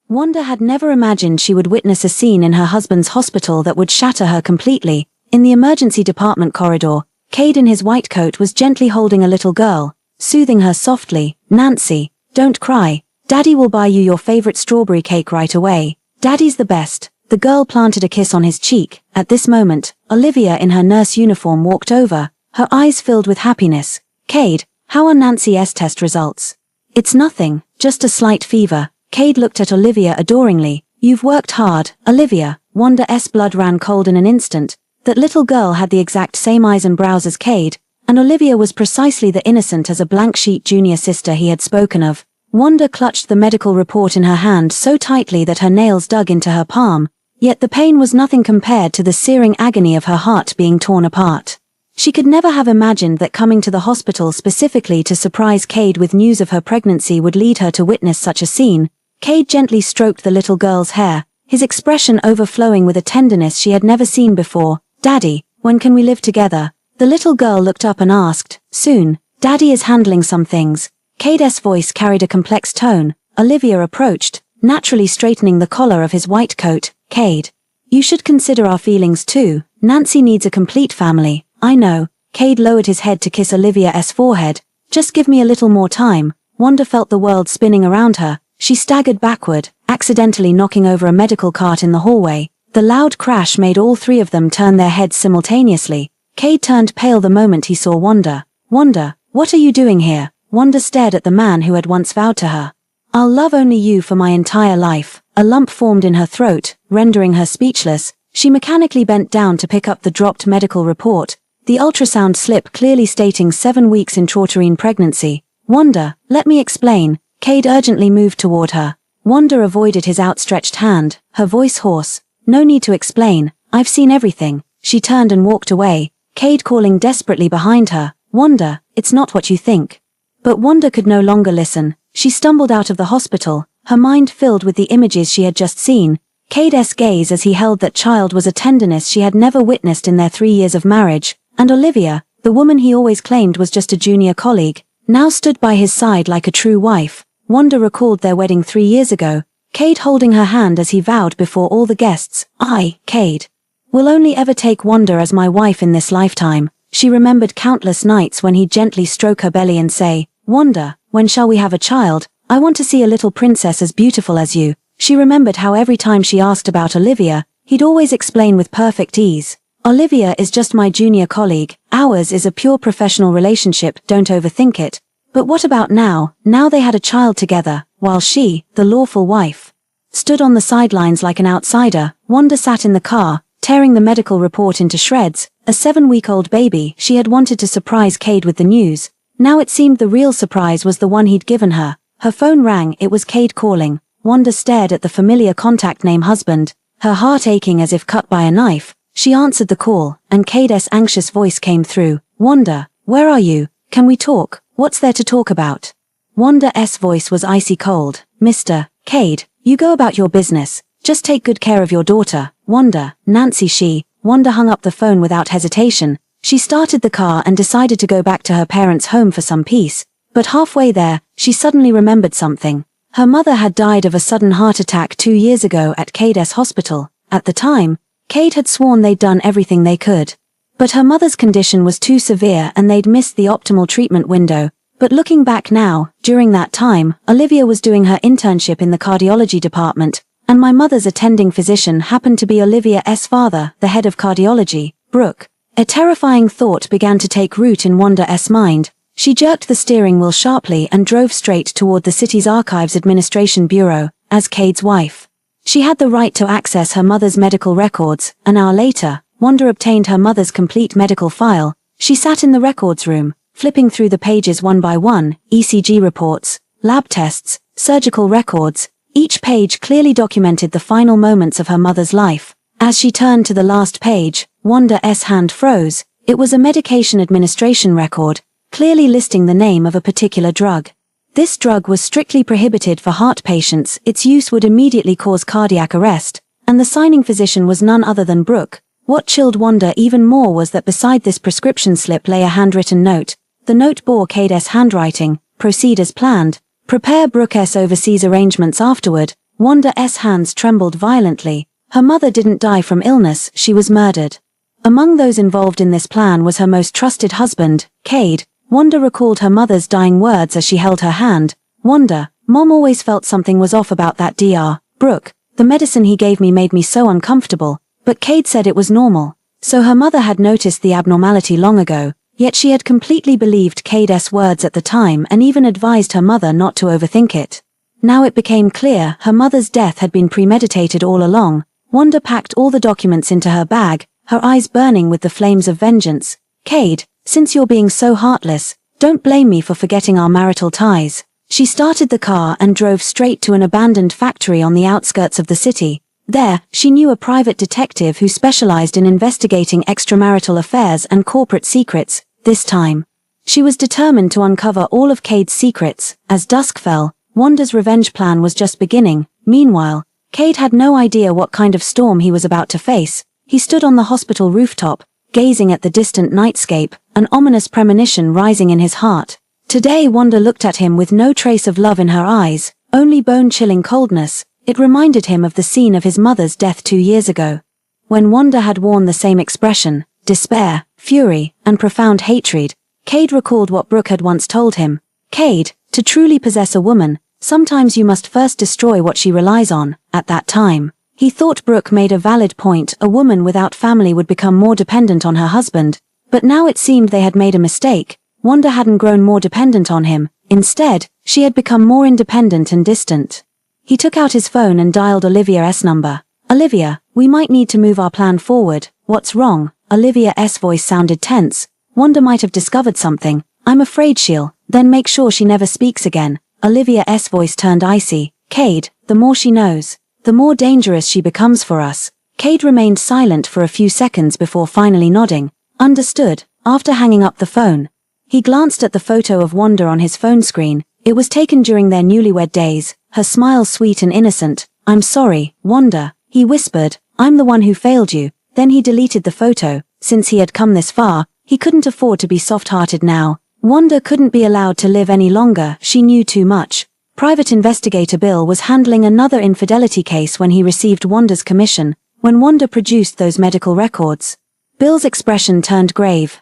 Wanda had never imagined she would witness a scene in her husband's hospital that would shatter her completely. In the emergency department corridor, Cade in his white coat was gently holding a little girl, soothing her softly. "Nancy, don't cry. Daddy will buy you your favorite strawberry cake right away. Daddy's the best." The girl planted a kiss on his cheek. At this moment, Olivia in her nurse uniform walked over, her eyes filled with happiness. "Cade, how are Nancy's test results?" "It's nothing, just a slight fever." Cade looked at Olivia adoringly. "You've worked hard, Olivia." Wanda's blood ran cold in an instant. That little girl had the exact same eyes and brows as Cade, and Olivia was precisely the innocent as a blank sheet junior sister he had spoken of. Wanda clutched the medical report in her hand so tightly that her nails dug into her palm, yet the pain was nothing compared to the searing agony of her heart being torn apart. She could never have imagined that coming to the hospital specifically to surprise Cade with news of her pregnancy would lead her to witness such a scene. Cade gently stroked the little girl's hair, his expression overflowing with a tenderness she had never seen before. "Daddy, when can we live together?" The little girl looked up and asked. "Soon. Daddy is handling some things." Cade's voice carried a complex tone. Olivia approached, naturally straightening the collar of his white coat. "Cade, you should consider our feelings too. Nancy needs a complete family." "I know." Cade lowered his head to kiss Olivia's forehead. "Just give me a little more time." Wanda felt the world spinning around her. She staggered backward, accidentally knocking over a medical cart in the hallway. The loud crash made all three of them turn their heads simultaneously. Cade turned pale the moment he saw Wanda. "Wanda, what are you doing here?" Wanda stared at the man who had once vowed to her, "I'll love only you for my entire life." A lump formed in her throat, rendering her speechless. She mechanically bent down to pick up the dropped medical report, the ultrasound slip clearly stating 7 weeks intrauterine pregnancy. "Wanda, let me explain." Cade urgently moved toward her. Wanda avoided his outstretched hand, her voice hoarse. "No need to explain, I've seen everything." She turned and walked away, Cade calling desperately behind her. "Wanda, it's not what you think." But Wanda could no longer listen. She stumbled out of the hospital, her mind filled with the images she had just seen. Cade's gaze as he held that child was a tenderness she had never witnessed in their 3 years of marriage, and Olivia, the woman he always claimed was just a junior colleague, now stood by his side like a true wife. Wanda recalled their wedding 3 years ago, Cade holding her hand as he vowed before all the guests, "I, Cade, will only ever take Wanda as my wife in this lifetime." She remembered countless nights when he'd gently stroke her belly and say, "Wanda, when shall we have a child? I want to see a little princess as beautiful as you." She remembered how every time she asked about Olivia, he'd always explain with perfect ease, "Olivia is just my junior colleague, ours is a pure professional relationship, don't overthink it." But what about now? Now they had a child together, while she, the lawful wife, stood on the sidelines like an outsider. Wanda sat in the car, tearing the medical report into shreds. A 7-week-old baby. She had wanted to surprise Cade with the news. Now it seemed the real surprise was the one he'd given her. Her phone rang, it was Cade calling. Wanda stared at the familiar contact name husband, her heart aching as if cut by a knife. She answered the call, and Cade's anxious voice came through. "Wanda, where are you? Can we talk? What's there to talk about?" Wanda's voice was icy cold. "Mr. Cade, you go about your business. Just take good care of your daughter, Wanda, Nancy." Wanda hung up the phone without hesitation. She started the car and decided to go back to her parents' home for some peace. But halfway there, she suddenly remembered something. Her mother had died of a sudden heart attack 2 years ago at Cade's hospital. At the time, Cade had sworn they'd done everything they could. But her mother's condition was too severe and they'd missed the optimal treatment window. But looking back now, during that time, Olivia was doing her internship in the cardiology department, and my mother's attending physician happened to be Olivia's father, the head of cardiology, Brooke. A terrifying thought began to take root in Wanda's mind. She jerked the steering wheel sharply and drove straight toward the city's Archives Administration Bureau. As Cade's wife, she had the right to access her mother's medical records. An hour later, Wanda obtained her mother's complete medical file. She sat in the records room, flipping through the pages one by one, ECG reports, lab tests, surgical records. Each page clearly documented the final moments of her mother's life. As she turned to the last page, Wanda's hand froze. It was a medication administration record, clearly listing the name of a particular drug. This drug was strictly prohibited for heart patients. Its use would immediately cause cardiac arrest, and the signing physician was none other than Brooke. What chilled Wanda even more was that beside this prescription slip lay a handwritten note. The note bore Cade's handwriting. "Proceed as planned. Prepare Brooke's overseas arrangements afterward." Wanda's hands trembled violently. Her mother didn't die from illness, she was murdered. Among those involved in this plan was her most trusted husband, Cade. Wanda recalled her mother's dying words as she held her hand. Wanda, Mom always felt something was off about that Dr. Brooke. The medicine he gave me made me so uncomfortable, but Cade said it was normal. So her mother had noticed the abnormality long ago, yet she had completely believed Cade's words at the time and even advised her mother not to overthink it. Now it became clear her mother's death had been premeditated all along. Wanda packed all the documents into her bag, her eyes burning with the flames of vengeance. Cade, since you're being so heartless, don't blame me for forgetting our marital ties. She started the car and drove straight to an abandoned factory on the outskirts of the city. There, she knew a private detective who specialized in investigating extramarital affairs and corporate secrets. This time, she was determined to uncover all of Cade's secrets. As dusk fell, Wanda's revenge plan was just beginning. Meanwhile, Cade had no idea what kind of storm he was about to face. He stood on the hospital rooftop, gazing at the distant nightscape, an ominous premonition rising in his heart. Today Wanda looked at him with no trace of love in her eyes, only bone-chilling coldness. It reminded him of the scene of his mother's death 2 years ago. When Wanda had worn the same expression, despair, fury, and profound hatred, Cade recalled what Brooke had once told him. Cade, to truly possess a woman, sometimes you must first destroy what she relies on. At that time, he thought Brooke made a valid point. A woman without family would become more dependent on her husband, but now it seemed they had made a mistake. Wanda hadn't grown more dependent on him. Instead, she had become more independent and distant. He took out his phone and dialed Olivia's number. Olivia, we might need to move our plan forward. What's wrong? Olivia's voice sounded tense. Wanda might have discovered something. I'm afraid she'll then make sure she never speaks again. Olivia's voice turned icy. Cade, the more she knows, the more dangerous she becomes for us. Cade remained silent for a few seconds before finally nodding. Understood. After hanging up the phone, he glanced at the photo of Wanda on his phone screen. It was taken during their newlywed days, her smile sweet and innocent. I'm sorry, Wanda, he whispered. I'm the one who failed you. Then he deleted the photo. Since he had come this far, he couldn't afford to be soft-hearted now. Wanda couldn't be allowed to live any longer. She knew too much. Private investigator Bill was handling another infidelity case when he received Wanda's commission. When Wanda produced those medical records, Bill's expression turned grave.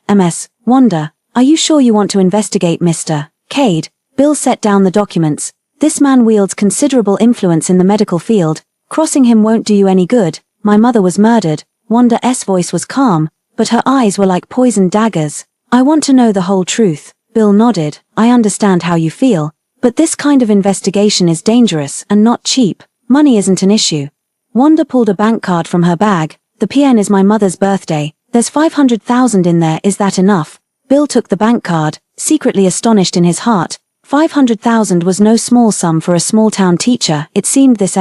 Wanda, are you sure you want to investigate Mr. Cade? Bill set down the documents. This man wields considerable influence in the medical field. Crossing him won't do you any good. My mother was murdered. Wanda's voice was calm, but her eyes were like poisoned daggers. I want to know the whole truth. Bill nodded. I understand how you feel, but this kind of investigation is dangerous and not cheap. Money isn't an issue. Wanda pulled a bank card from her bag. The PN is my mother's birthday. There's 500,000 in there. Is that enough? Bill took the bank card, secretly astonished in his heart. 500,000 was no small sum for a small-town teacher. It seemed this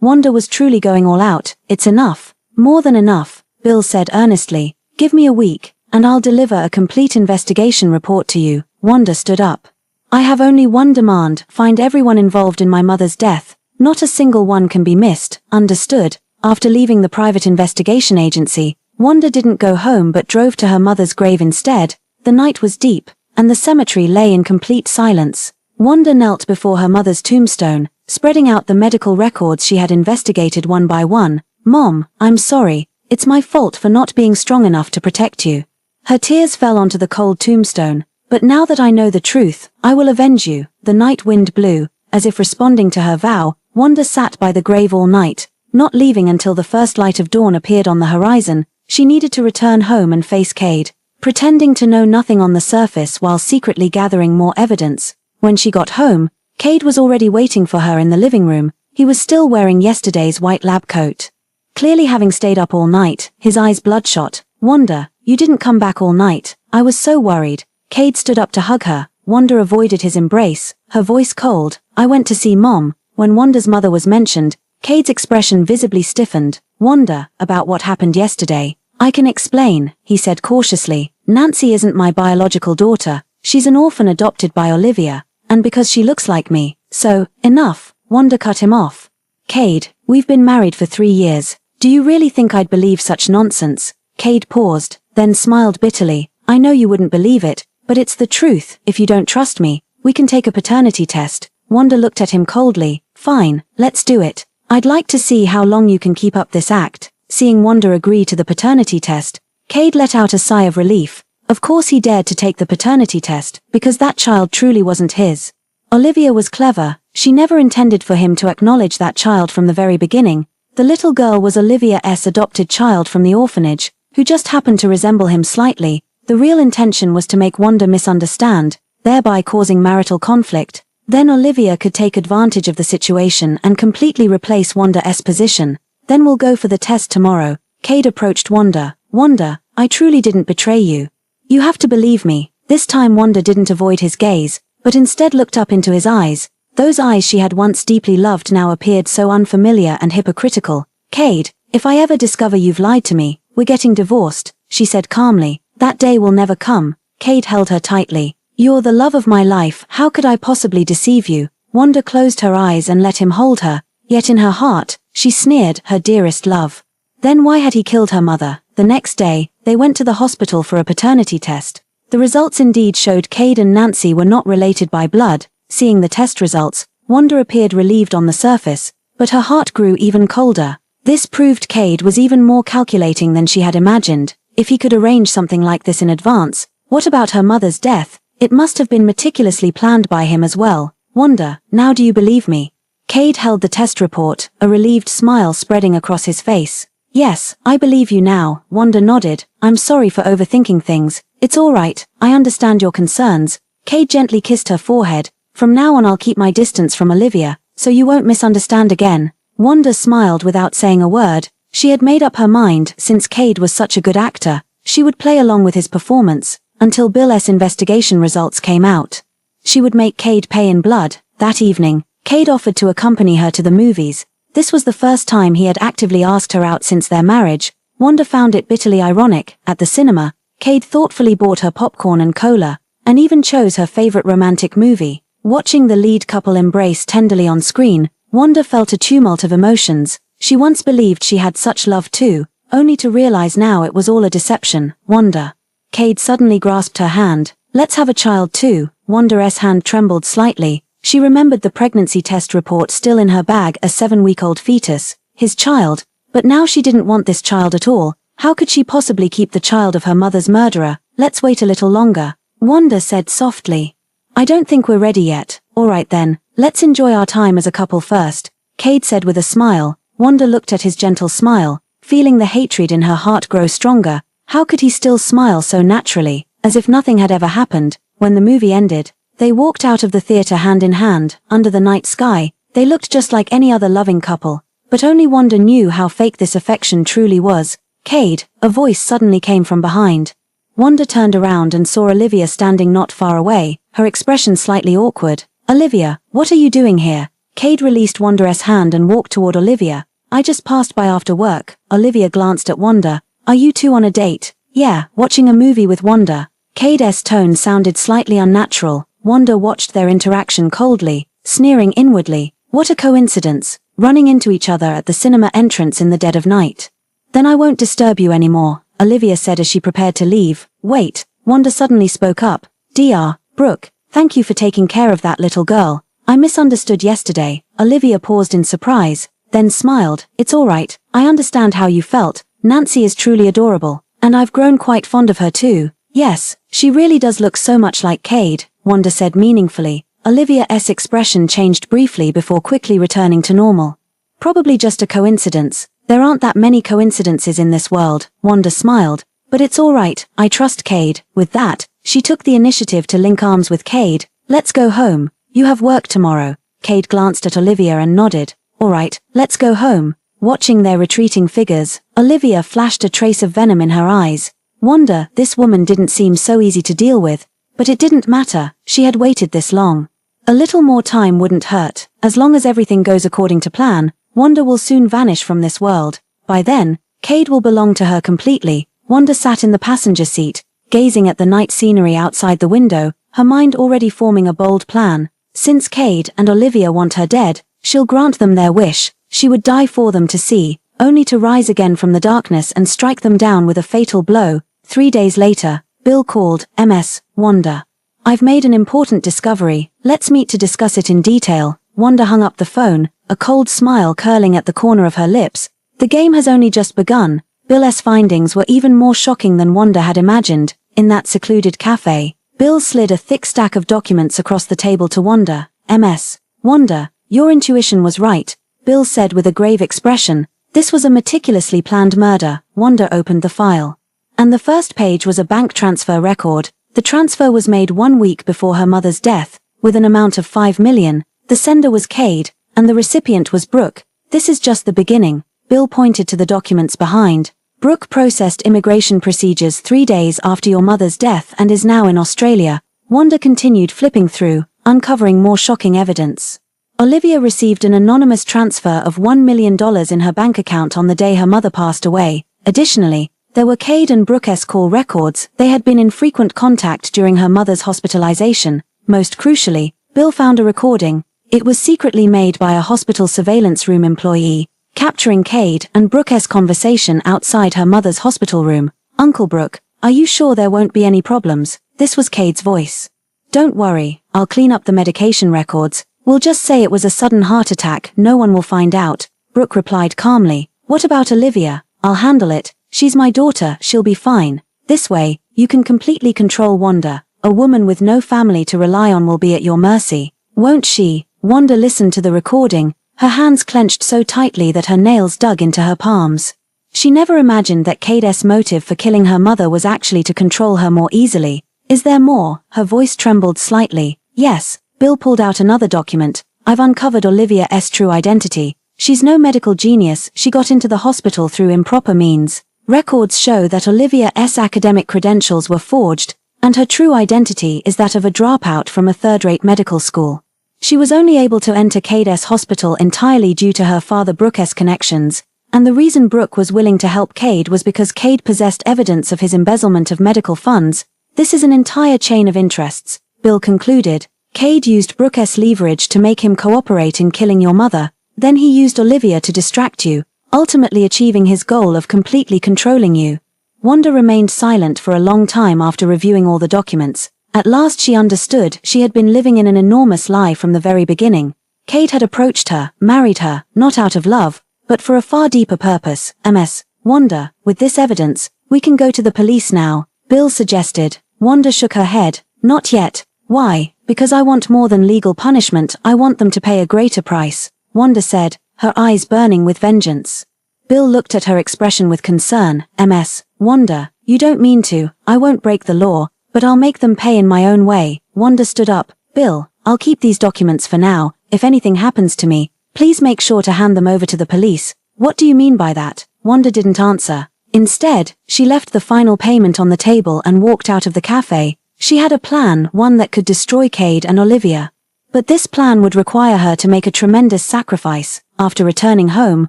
Wanda was truly going all out. It's enough. More than enough, Bill said earnestly. Give me a week, and I'll deliver a complete investigation report to you. Wanda stood up. I have only one demand. Find everyone involved in my mother's death. Not a single one can be missed. Understood. After leaving the private investigation agency, Wanda didn't go home but drove to her mother's grave instead. The night was deep, and the cemetery lay in complete silence. Wanda knelt before her mother's tombstone, spreading out the medical records she had investigated one by one. Mom, I'm sorry. It's my fault for not being strong enough to protect you. Her tears fell onto the cold tombstone. But now that I know the truth, I will avenge you. The night wind blew. As if responding to her vow, Wanda sat by the grave all night, not leaving until the first light of dawn appeared on the horizon. She needed to return home and face Cade, pretending to know nothing on the surface while secretly gathering more evidence. When she got home, Cade was already waiting for her in the living room. He was still wearing yesterday's white lab coat. Clearly having stayed up all night, his eyes bloodshot. Wanda, you didn't come back all night. I was so worried. Cade stood up to hug her. Wanda avoided his embrace, her voice cold. I went to see Mom. When Wanda's mother was mentioned, Cade's expression visibly stiffened. Wanda, about what happened yesterday. I can explain, he said cautiously. Nancy isn't my biological daughter. She's an orphan adopted by Olivia, and because she looks like me. So, enough. Wanda cut him off. Cade, we've been married for 3 years. Do you really think I'd believe such nonsense? Cade paused, then smiled bitterly. I know you wouldn't believe it, but it's the truth. If you don't trust me, we can take a paternity test. Wanda looked at him coldly. Fine, let's do it. I'd like to see how long you can keep up this act. Seeing Wanda agree to the paternity test, Cade let out a sigh of relief. Of course he dared to take the paternity test, because that child truly wasn't his. Olivia was clever. She never intended for him to acknowledge that child from the very beginning. The little girl was Olivia's adopted child from the orphanage, who just happened to resemble him slightly. The real intention was to make Wanda misunderstand, thereby causing marital conflict. Then Olivia could take advantage of the situation and completely replace Wanda's position. Then we'll go for the test tomorrow. Cade approached Wanda. Wanda, I truly didn't betray you. You have to believe me. This time Wanda didn't avoid his gaze, but instead looked up into his eyes. Those eyes she had once deeply loved now appeared so unfamiliar and hypocritical. Cade, if I ever discover you've lied to me, we're getting divorced, she said calmly. That day will never come. Cade held her tightly. You're the love of my life, how could I possibly deceive you? Wanda closed her eyes and let him hold her, yet in her heart, she sneered, her dearest love. Then why had he killed her mother? The next day, they went to the hospital for a paternity test. The results indeed showed Cade and Nancy were not related by blood. Seeing the test results, Wanda appeared relieved on the surface, but her heart grew even colder. This proved Cade was even more calculating than she had imagined. If he could arrange something like this in advance, what about her mother's death? It must have been meticulously planned by him as well. Wanda, now do you believe me? Cade held the test report, a relieved smile spreading across his face. Yes, I believe you now, Wanda nodded. I'm sorry for overthinking things. It's all right, I understand your concerns. Cade gently kissed her forehead. From now on I'll keep my distance from Olivia, so you won't misunderstand again. Wanda smiled without saying a word. She had made up her mind, since Cade was such a good actor, she would play along with his performance, until Bill's investigation results came out. She would make Cade pay in blood. That evening, Cade offered to accompany her to the movies. This was the first time he had actively asked her out since their marriage. Wanda found it bitterly ironic. At the cinema, Cade thoughtfully bought her popcorn and cola, and even chose her favorite romantic movie. Watching the lead couple embrace tenderly on screen, Wanda felt a tumult of emotions. She once believed she had such love too, only to realize now it was all a deception. Wanda. Cade suddenly grasped her hand. Let's have a child too. Wanda's hand trembled slightly. She remembered the pregnancy test report still in her bag, a 7-week-old fetus, his child, but now she didn't want this child at all. How could she possibly keep the child of her mother's murderer? Let's wait a little longer, Wanda said softly. I don't think we're ready yet. Alright then, let's enjoy our time as a couple first, Cade said with a smile. Wanda looked at his gentle smile, feeling the hatred in her heart grow stronger. How could he still smile so naturally, as if nothing had ever happened? When the movie ended, they walked out of the theater hand in hand, under the night sky. They looked just like any other loving couple, but only Wanda knew how fake this affection truly was. Cade, a voice suddenly came from behind. Wanda turned around and saw Olivia standing not far away, her expression slightly awkward. Olivia, what are you doing here? Cade released Wanda's hand and walked toward Olivia. I just passed by after work. Olivia glanced at Wanda. Are you two on a date? Yeah, watching a movie with Wanda. Cade's tone sounded slightly unnatural. Wanda watched their interaction coldly, sneering inwardly. What a coincidence, running into each other at the cinema entrance in the dead of night. Then I won't disturb you anymore, Olivia said as she prepared to leave. Wait, Wanda suddenly spoke up. Dr. Brooke, thank you for taking care of that little girl. I misunderstood yesterday. Olivia paused in surprise, then smiled. It's all right, I understand how you felt. Nancy is truly adorable, and I've grown quite fond of her too. Yes, she really does look so much like Cade, Wanda said meaningfully. Olivia's expression changed briefly before quickly returning to normal. Probably just a coincidence. There aren't that many coincidences in this world, Wanda smiled. But it's all right, I trust Cade. With that, she took the initiative to link arms with Cade. Let's go home. You have work tomorrow. Cade glanced at Olivia and nodded. All right, let's go home. Watching their retreating figures, Olivia flashed a trace of venom in her eyes. Wanda, this woman didn't seem so easy to deal with. But it didn't matter, she had waited this long. A little more time wouldn't hurt. As long as everything goes according to plan, Wanda will soon vanish from this world. By then, Cade will belong to her completely. Wanda sat in the passenger seat, gazing at the night scenery outside the window, her mind already forming a bold plan. Since Cade and Olivia want her dead, she'll grant them their wish. She would die for them to see, only to rise again from the darkness and strike them down with a fatal blow. 3 days later, Bill called. Ms. Wanda. I've made an important discovery. Let's meet to discuss it in detail. Wanda hung up the phone, a cold smile curling at the corner of her lips. The game has only just begun. Bill's findings were even more shocking than Wanda had imagined. In that secluded cafe, Bill slid a thick stack of documents across the table to Wanda. "Ms. Wanda, your intuition was right," Bill said with a grave expression. "This was a meticulously planned murder." Wanda opened the file. And the first page was a bank transfer record. The transfer was made 1 week before her mother's death, with an amount of $5 million. The sender was Cade, and the recipient was Brooke. "This is just the beginning." Bill pointed to the documents behind. "Brooke processed immigration procedures 3 days after your mother's death and is now in Australia." Wanda continued flipping through, uncovering more shocking evidence. Olivia received an anonymous transfer of $1 million in her bank account on the day her mother passed away. Additionally, there were Cade and Brooke's call records. They had been in frequent contact during her mother's hospitalization. Most crucially, Bill found a recording. It was secretly made by a hospital surveillance room employee, capturing Cade and Brooke's conversation outside her mother's hospital room. "Uncle Brooke, are you sure there won't be any problems?" This was Cade's voice. "Don't worry, I'll clean up the medication records. We'll just say it was a sudden heart attack. No one will find out," Brooke replied calmly. "What about Olivia?" "I'll handle it. She's my daughter, she'll be fine." This way, you can completely control Wanda. A woman with no family to rely on will be at your mercy. "Won't she?" Wanda listened to the recording, her hands clenched so tightly that her nails dug into her palms. She never imagined that Cade's motive for killing her mother was actually to control her more easily. "Is there more?" Her voice trembled slightly. "Yes." Bill pulled out another document. "I've uncovered Olivia's true identity. She's no medical genius. She got into the hospital through improper means. Records show that Olivia's academic credentials were forged, and her true identity is that of a dropout from a third-rate medical school. She was only able to enter Cade's hospital entirely due to her father Brooke's connections, and the reason Brooke was willing to help Cade was because Cade possessed evidence of his embezzlement of medical funds. This is an entire chain of interests," Bill concluded. "Cade used Brooke's leverage to make him cooperate in killing your mother, then he used Olivia to distract you, ultimately achieving his goal of completely controlling you." Wanda remained silent for a long time after reviewing all the documents. At last she understood. She had been living in an enormous lie from the very beginning. Cade had approached her, married her, not out of love, but for a far deeper purpose. "Ms. Wanda, with this evidence, we can go to the police now," Bill suggested. Wanda shook her head. "Not yet." "Why?" "Because I want more than legal punishment. I want them to pay a greater price," Wanda said, her eyes burning with vengeance. Bill looked at her expression with concern. "Ms. Wanda, you don't mean to. I won't break the law, but I'll make them pay in my own way." Wanda stood up. "Bill, I'll keep these documents for now. If anything happens to me, please make sure to hand them over to the police." "What do you mean by that?" Wanda didn't answer. Instead, she left the final payment on the table and walked out of the cafe. She had a plan, one that could destroy Cade and Olivia. But this plan would require her to make a tremendous sacrifice. After returning home,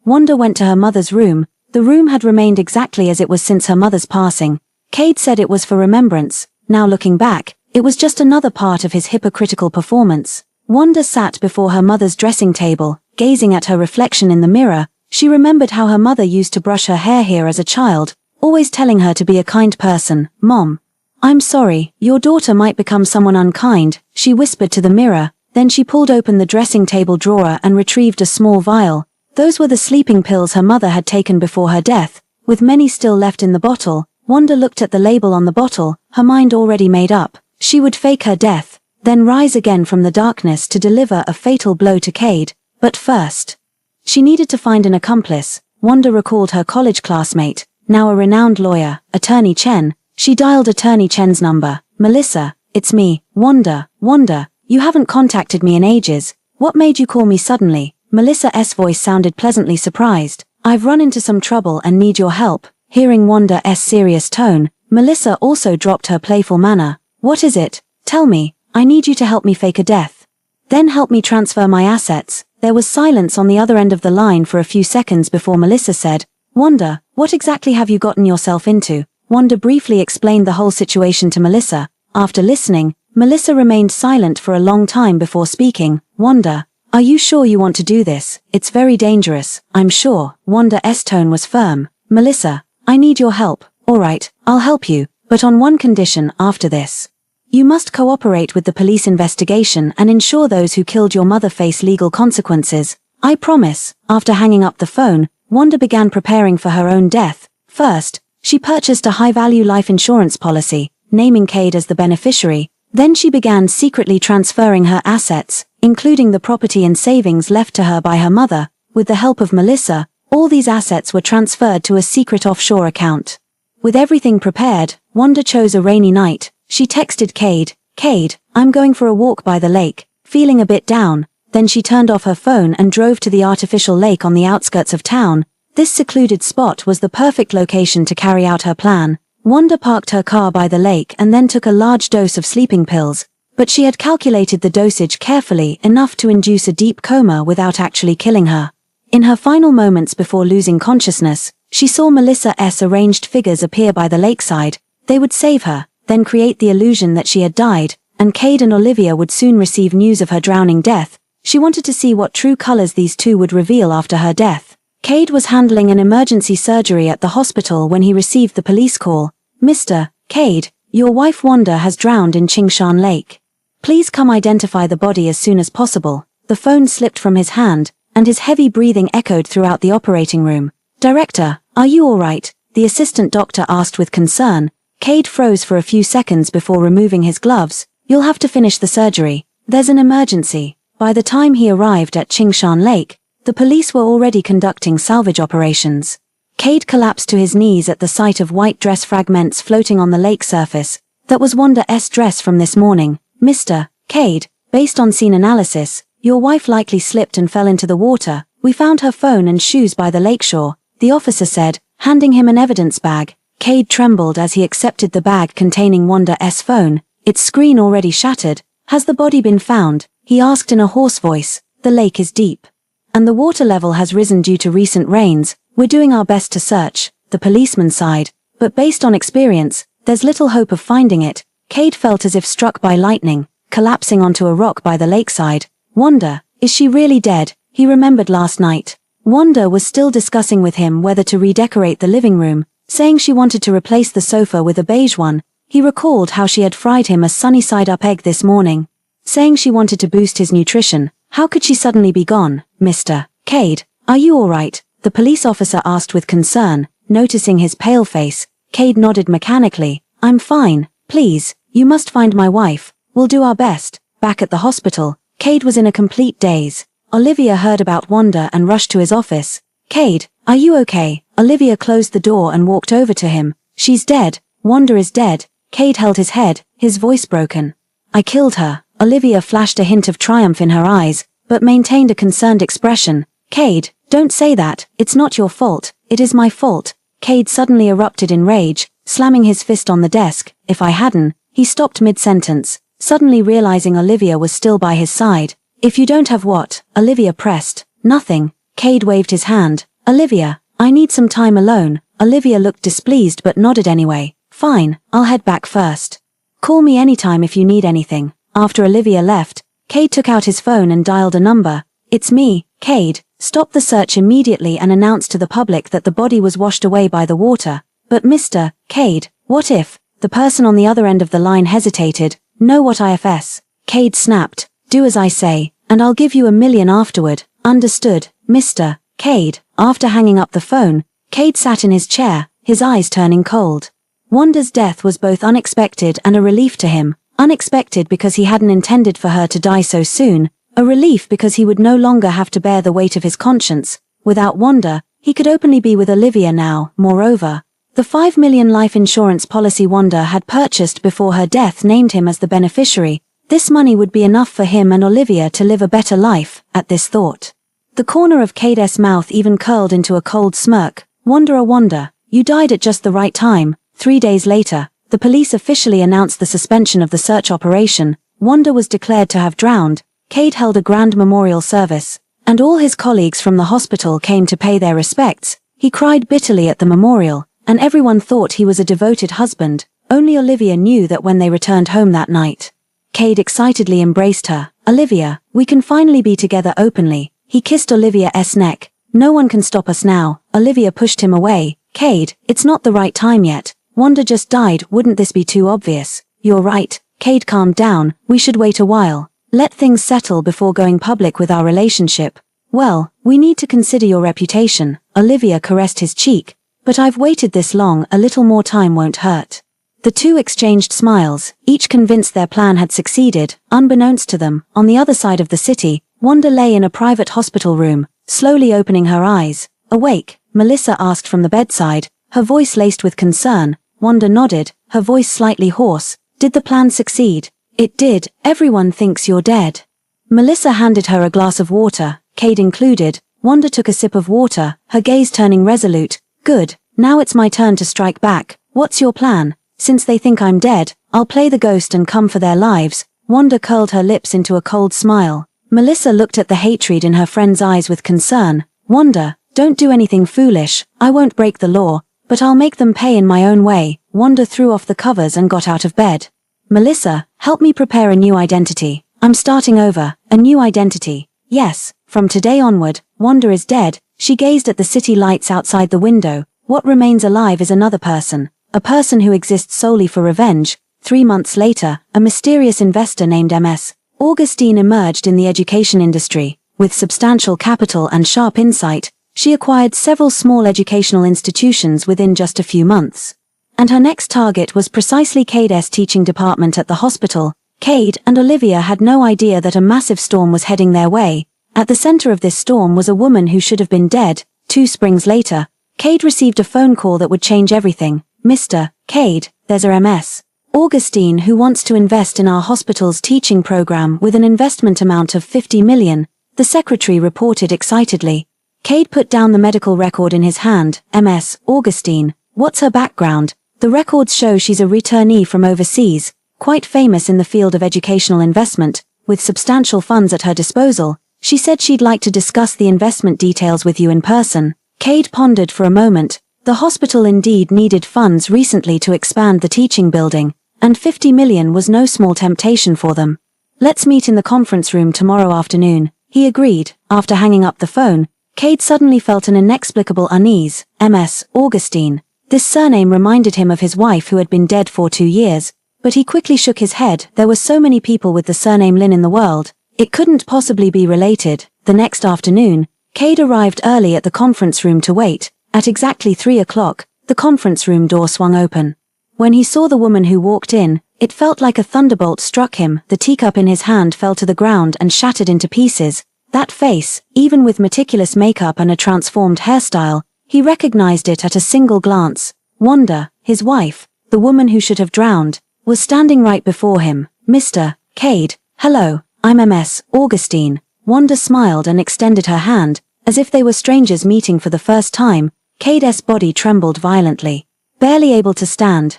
Wanda went to her mother's room. The room had remained exactly as it was since her mother's passing. Cade said it was for remembrance. Now looking back, it was just another part of his hypocritical performance. Wanda sat before her mother's dressing table, gazing at her reflection in the mirror. She remembered how her mother used to brush her hair here as a child, always telling her to be a kind person. "Mom, I'm sorry, your daughter might become someone unkind," she whispered to the mirror. Then she pulled open the dressing table drawer and retrieved a small vial. Those were the sleeping pills her mother had taken before her death, with many still left in the bottle. Wanda looked at the label on the bottle, her mind already made up. She would fake her death, then rise again from the darkness to deliver a fatal blow to Cade. But first, she needed to find an accomplice. Wanda recalled her college classmate, now a renowned lawyer, Attorney Chen. She dialed Attorney Chen's number. "Melissa, it's me, Wanda. Wanda, you haven't contacted me in ages. What made you call me suddenly?" Melissa's voice sounded pleasantly surprised. "I've run into some trouble and need your help." Hearing Wanda's serious tone, Melissa also dropped her playful manner. "What is it? Tell me. I need you to help me fake a death. Then help me transfer my assets." There was silence on the other end of the line for a few seconds before Melissa said, "Wanda, what exactly have you gotten yourself into?" Wanda briefly explained the whole situation to Melissa. After listening, Melissa remained silent for a long time before speaking. "Wanda, are you sure you want to do this? It's very dangerous." "I'm sure." Wanda's tone was firm. "Melissa, I need your help." "All right, I'll help you, but on one condition. After this, You must cooperate with the police investigation and ensure those who killed your mother face legal consequences. I promise." After hanging up the phone, Wanda began preparing for her own death. First, she purchased a high-value life insurance policy, naming Cade as the beneficiary. Then she began secretly transferring her assets, including the property and savings left to her by her mother. With the help of Melissa, all these assets were transferred to a secret offshore account. With everything prepared, Wanda chose a rainy night. She texted Cade, "Cade, I'm going for a walk by the lake," feeling a bit down. Then she turned off her phone and drove to the artificial lake on the outskirts of town. This secluded spot was the perfect location to carry out her plan. Wanda parked her car by the lake and then took a large dose of sleeping pills, but she had calculated the dosage carefully, enough to induce a deep coma without actually killing her. In her final moments before losing consciousness, she saw Melissa's arranged figures appear by the lakeside. They would save her, then create the illusion that she had died, and Cade and Olivia would soon receive news of her drowning death. She wanted to see what true colors these two would reveal after her death. Cade was handling an emergency surgery at the hospital when he received the police call. "Mr. Cade, your wife Wanda has drowned in Qingshan Lake. Please come identify the body as soon as possible." The phone slipped from his hand, and his heavy breathing echoed throughout the operating room. "Director, are you all right?" the assistant doctor asked with concern. Cade froze for a few seconds before removing his gloves. "You'll have to finish the surgery. There's an emergency." By the time he arrived at Qingshan Lake, the police were already conducting salvage operations. Cade collapsed to his knees at the sight of white dress fragments floating on the lake surface. "That was Wanda's dress from this morning, Mr. Cade. Based on scene analysis, your wife likely slipped and fell into the water. We found her phone and shoes by the lakeshore," the officer said, handing him an evidence bag. Cade trembled as he accepted the bag containing Wanda's phone, its screen already shattered. "Has the body been found?" he asked in a hoarse voice. "The lake is deep, and the water level has risen due to recent rains. We're doing our best to search," the policeman sighed. "But based on experience, there's little hope of finding it." Cade felt as if struck by lightning, collapsing onto a rock by the lakeside. "Wanda, is she really dead?" He remembered last night. Wanda was still discussing with him whether to redecorate the living room, saying she wanted to replace the sofa with a beige one. He recalled how she had fried him a sunny-side-up egg this morning, saying she wanted to boost his nutrition. How could she suddenly be gone? "Mr. Cade, are you all right?" the police officer asked with concern, noticing his pale face. Cade nodded mechanically. "I'm fine. Please, you must find my wife. We'll do our best." Back at the hospital, Cade was in a complete daze. Olivia heard about Wanda and rushed to his office. "Cade, are you okay?" Olivia closed the door and walked over to him. "She's dead. Wanda is dead." Cade held his head, his voice broken. "I killed her." Olivia flashed a hint of triumph in her eyes, but maintained a concerned expression. "Cade, don't say that. It's not your fault. It is my fault." Cade suddenly erupted in rage, slamming his fist on the desk. "If I hadn't," he stopped mid-sentence, suddenly realizing Olivia was still by his side. "If you don't have what?" Olivia pressed. "Nothing." Cade waved his hand. "Olivia, I need some time alone." Olivia looked displeased but nodded anyway. "Fine, I'll head back first. Call me anytime if you need anything." After Olivia left, Cade took out his phone and dialed a number. "It's me, Cade. Stop the search immediately and announce to the public that the body was washed away by the water." "But Mr. Cade, what if?" The person on the other end of the line hesitated. "No, what ifs?" Cade snapped. "Do as I say, and I'll give you $1 million afterward." "Understood, Mr. Cade." After hanging up the phone, Cade sat in his chair, his eyes turning cold. Wanda's death was both unexpected and a relief to him. Unexpected because he hadn't intended for her to die so soon, a relief because he would no longer have to bear the weight of his conscience. Without Wanda, he could openly be with Olivia now. Moreover, the $5 million life insurance policy Wanda had purchased before her death named him as the beneficiary. This money would be enough for him and Olivia to live a better life. At this thought, the corner of Cade's mouth even curled into a cold smirk. Wanda, you died at just the right time." 3 days later, the police officially announced the suspension of the search operation. Wanda was declared to have drowned. Cade held a grand memorial service, and all his colleagues from the hospital came to pay their respects. He cried bitterly at the memorial, and everyone thought he was a devoted husband. Only Olivia knew that when they returned home that night. Cade excitedly embraced her. "Olivia, we can finally be together openly." He kissed Olivia's neck. "No one can stop us now." Olivia pushed him away. "Cade, it's not the right time yet. Wanda just died, wouldn't this be too obvious?" "You're right." Cade calmed down. We should wait a while. Let things settle before going public with our relationship. Well, we need to consider your reputation. Olivia caressed his cheek. But I've waited this long, a little more time won't hurt. The two exchanged smiles, each convinced their plan had succeeded. Unbeknownst to them, on the other side of the city, Wanda lay in a private hospital room, slowly opening her eyes. Awake? Melissa asked from the bedside, her voice laced with concern. Wanda nodded, her voice slightly hoarse. Did the plan succeed? It did. Everyone thinks you're dead. Melissa handed her a glass of water, Cade included. Wanda took a sip of water, her gaze turning resolute. Good. Now it's my turn to strike back. What's your plan? Since they think I'm dead, I'll play the ghost and come for their lives. Wanda curled her lips into a cold smile. Melissa looked at the hatred in her friend's eyes with concern. Wanda, don't do anything foolish. I won't break the law, but I'll make them pay in my own way. Wanda threw off the covers and got out of bed. Melissa, help me prepare a new identity. I'm starting over. A new identity. Yes, from today onward, Wanda is dead. She gazed at the city lights outside the window. What remains alive is another person. A person who exists solely for revenge. 3 months later, a mysterious investor named MS. Augustine emerged in the education industry. With substantial capital and sharp insight, she acquired several small educational institutions within just a few months. And her next target was precisely Cade's teaching department at the hospital. Cade and Olivia had no idea that a massive storm was heading their way. At the center of this storm was a woman who should have been dead. 2 springs later, Cade received a phone call that would change everything. Mr. Cade, there's a MS. Augustine who wants to invest in our hospital's teaching program with an investment amount of 50 million, the secretary reported excitedly. Cade put down the medical record in his hand. MS. Augustine. What's her background? The records show she's a returnee from overseas, quite famous in the field of educational investment, with substantial funds at her disposal. She said she'd like to discuss the investment details with you in person. Cade pondered for a moment. The hospital indeed needed funds recently to expand the teaching building, and 50 million was no small temptation for them. Let's meet in the conference room tomorrow afternoon, he agreed. After hanging up the phone, Cade suddenly felt an inexplicable unease. MS. Augustine. This surname reminded him of his wife who had been dead for 2 years, but he quickly shook his head. There were so many people with the surname Lin in the world. It couldn't possibly be related. The next afternoon, Cade arrived early at the conference room to wait. At exactly 3 o'clock, the conference room door swung open. When he saw the woman who walked in, it felt like a thunderbolt struck him. The teacup in his hand fell to the ground and shattered into pieces. That face, even with meticulous makeup and a transformed hairstyle, he recognized it at a single glance. Wanda, his wife, the woman who should have drowned, was standing right before him. Mr. Cade, hello, I'm MS. Augustine. Wanda smiled and extended her hand, as if they were strangers meeting for the first time. Cade's body trembled violently. Barely able to stand.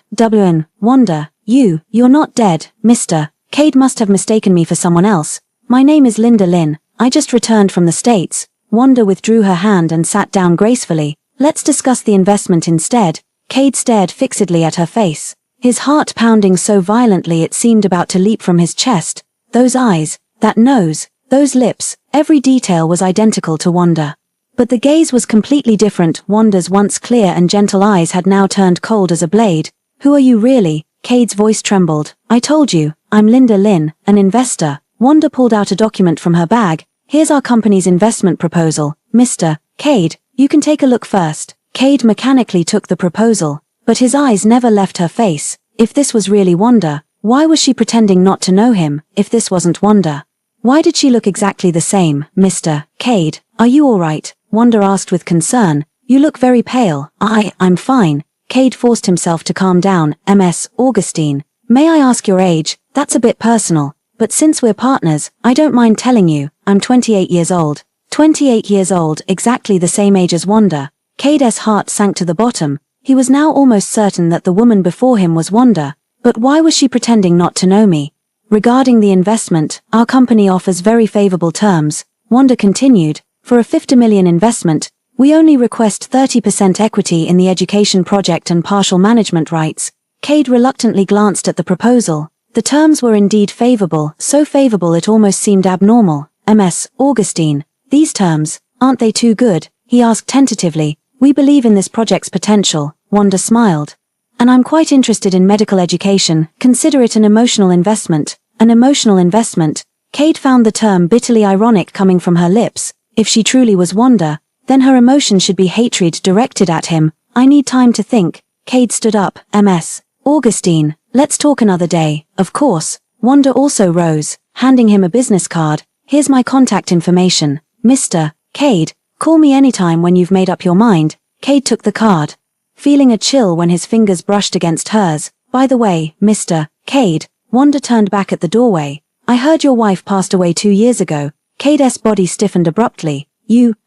Wanda, you're not dead, Mr. Cade must have mistaken me for someone else. My name is Linda Lin. I just returned from the States. Wanda withdrew her hand and sat down gracefully. Let's discuss the investment instead. Cade stared fixedly at her face, his heart pounding so violently it seemed about to leap from his chest. Those eyes, that nose, those lips, every detail was identical to Wanda. But the gaze was completely different. Wanda's once clear and gentle eyes had now turned cold as a blade. Who are you really? Cade's voice trembled. I told you, I'm Linda Lin, an investor. Wanda pulled out a document from her bag. Here's our company's investment proposal. Mr. Cade, you can take a look first. Cade mechanically took the proposal, but his eyes never left her face. If this was really Wanda, why was she pretending not to know him? If this wasn't Wanda, why did she look exactly the same? Mr. Cade, are you all right? Wanda asked with concern. You look very pale. I'm fine. Cade forced himself to calm down. MS. Augustine. May I ask your age? That's a bit personal, but since we're partners, I don't mind telling you, I'm 28 years old. 28 years old, exactly the same age as Wanda. Cade's heart sank to the bottom. He was now almost certain that the woman before him was Wanda, but why was she pretending not to know me? Regarding the investment, our company offers very favorable terms. Wanda continued. For a 50 million investment, we only request 30% equity in the education project and partial management rights. Cade reluctantly glanced at the proposal. The terms were indeed favorable, so favorable it almost seemed abnormal. MS. Augustine. These terms, aren't they too good? He asked tentatively. We believe in this project's potential. Wanda smiled. And I'm quite interested in medical education. Consider it an emotional investment. An emotional investment. Cade found the term bitterly ironic coming from her lips. If she truly was Wanda, then her emotion should be hatred directed at him. I need time to think. Cade stood up. Ms. Augustine, let's talk another day. Of course. Wanda also rose, handing him a business card. Here's my contact information. Mr. Cade, call me anytime when you've made up your mind. Cade took the card, feeling a chill when his fingers brushed against hers. By the way, Mr. Cade, Wanda turned back at the doorway. I heard your wife passed away 2 years ago. Cade's body stiffened abruptly.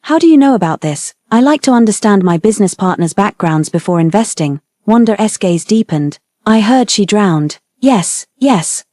How do you know about this? I like to understand my business partner's backgrounds before investing. Wanda's gaze deepened. I heard she drowned. Yes,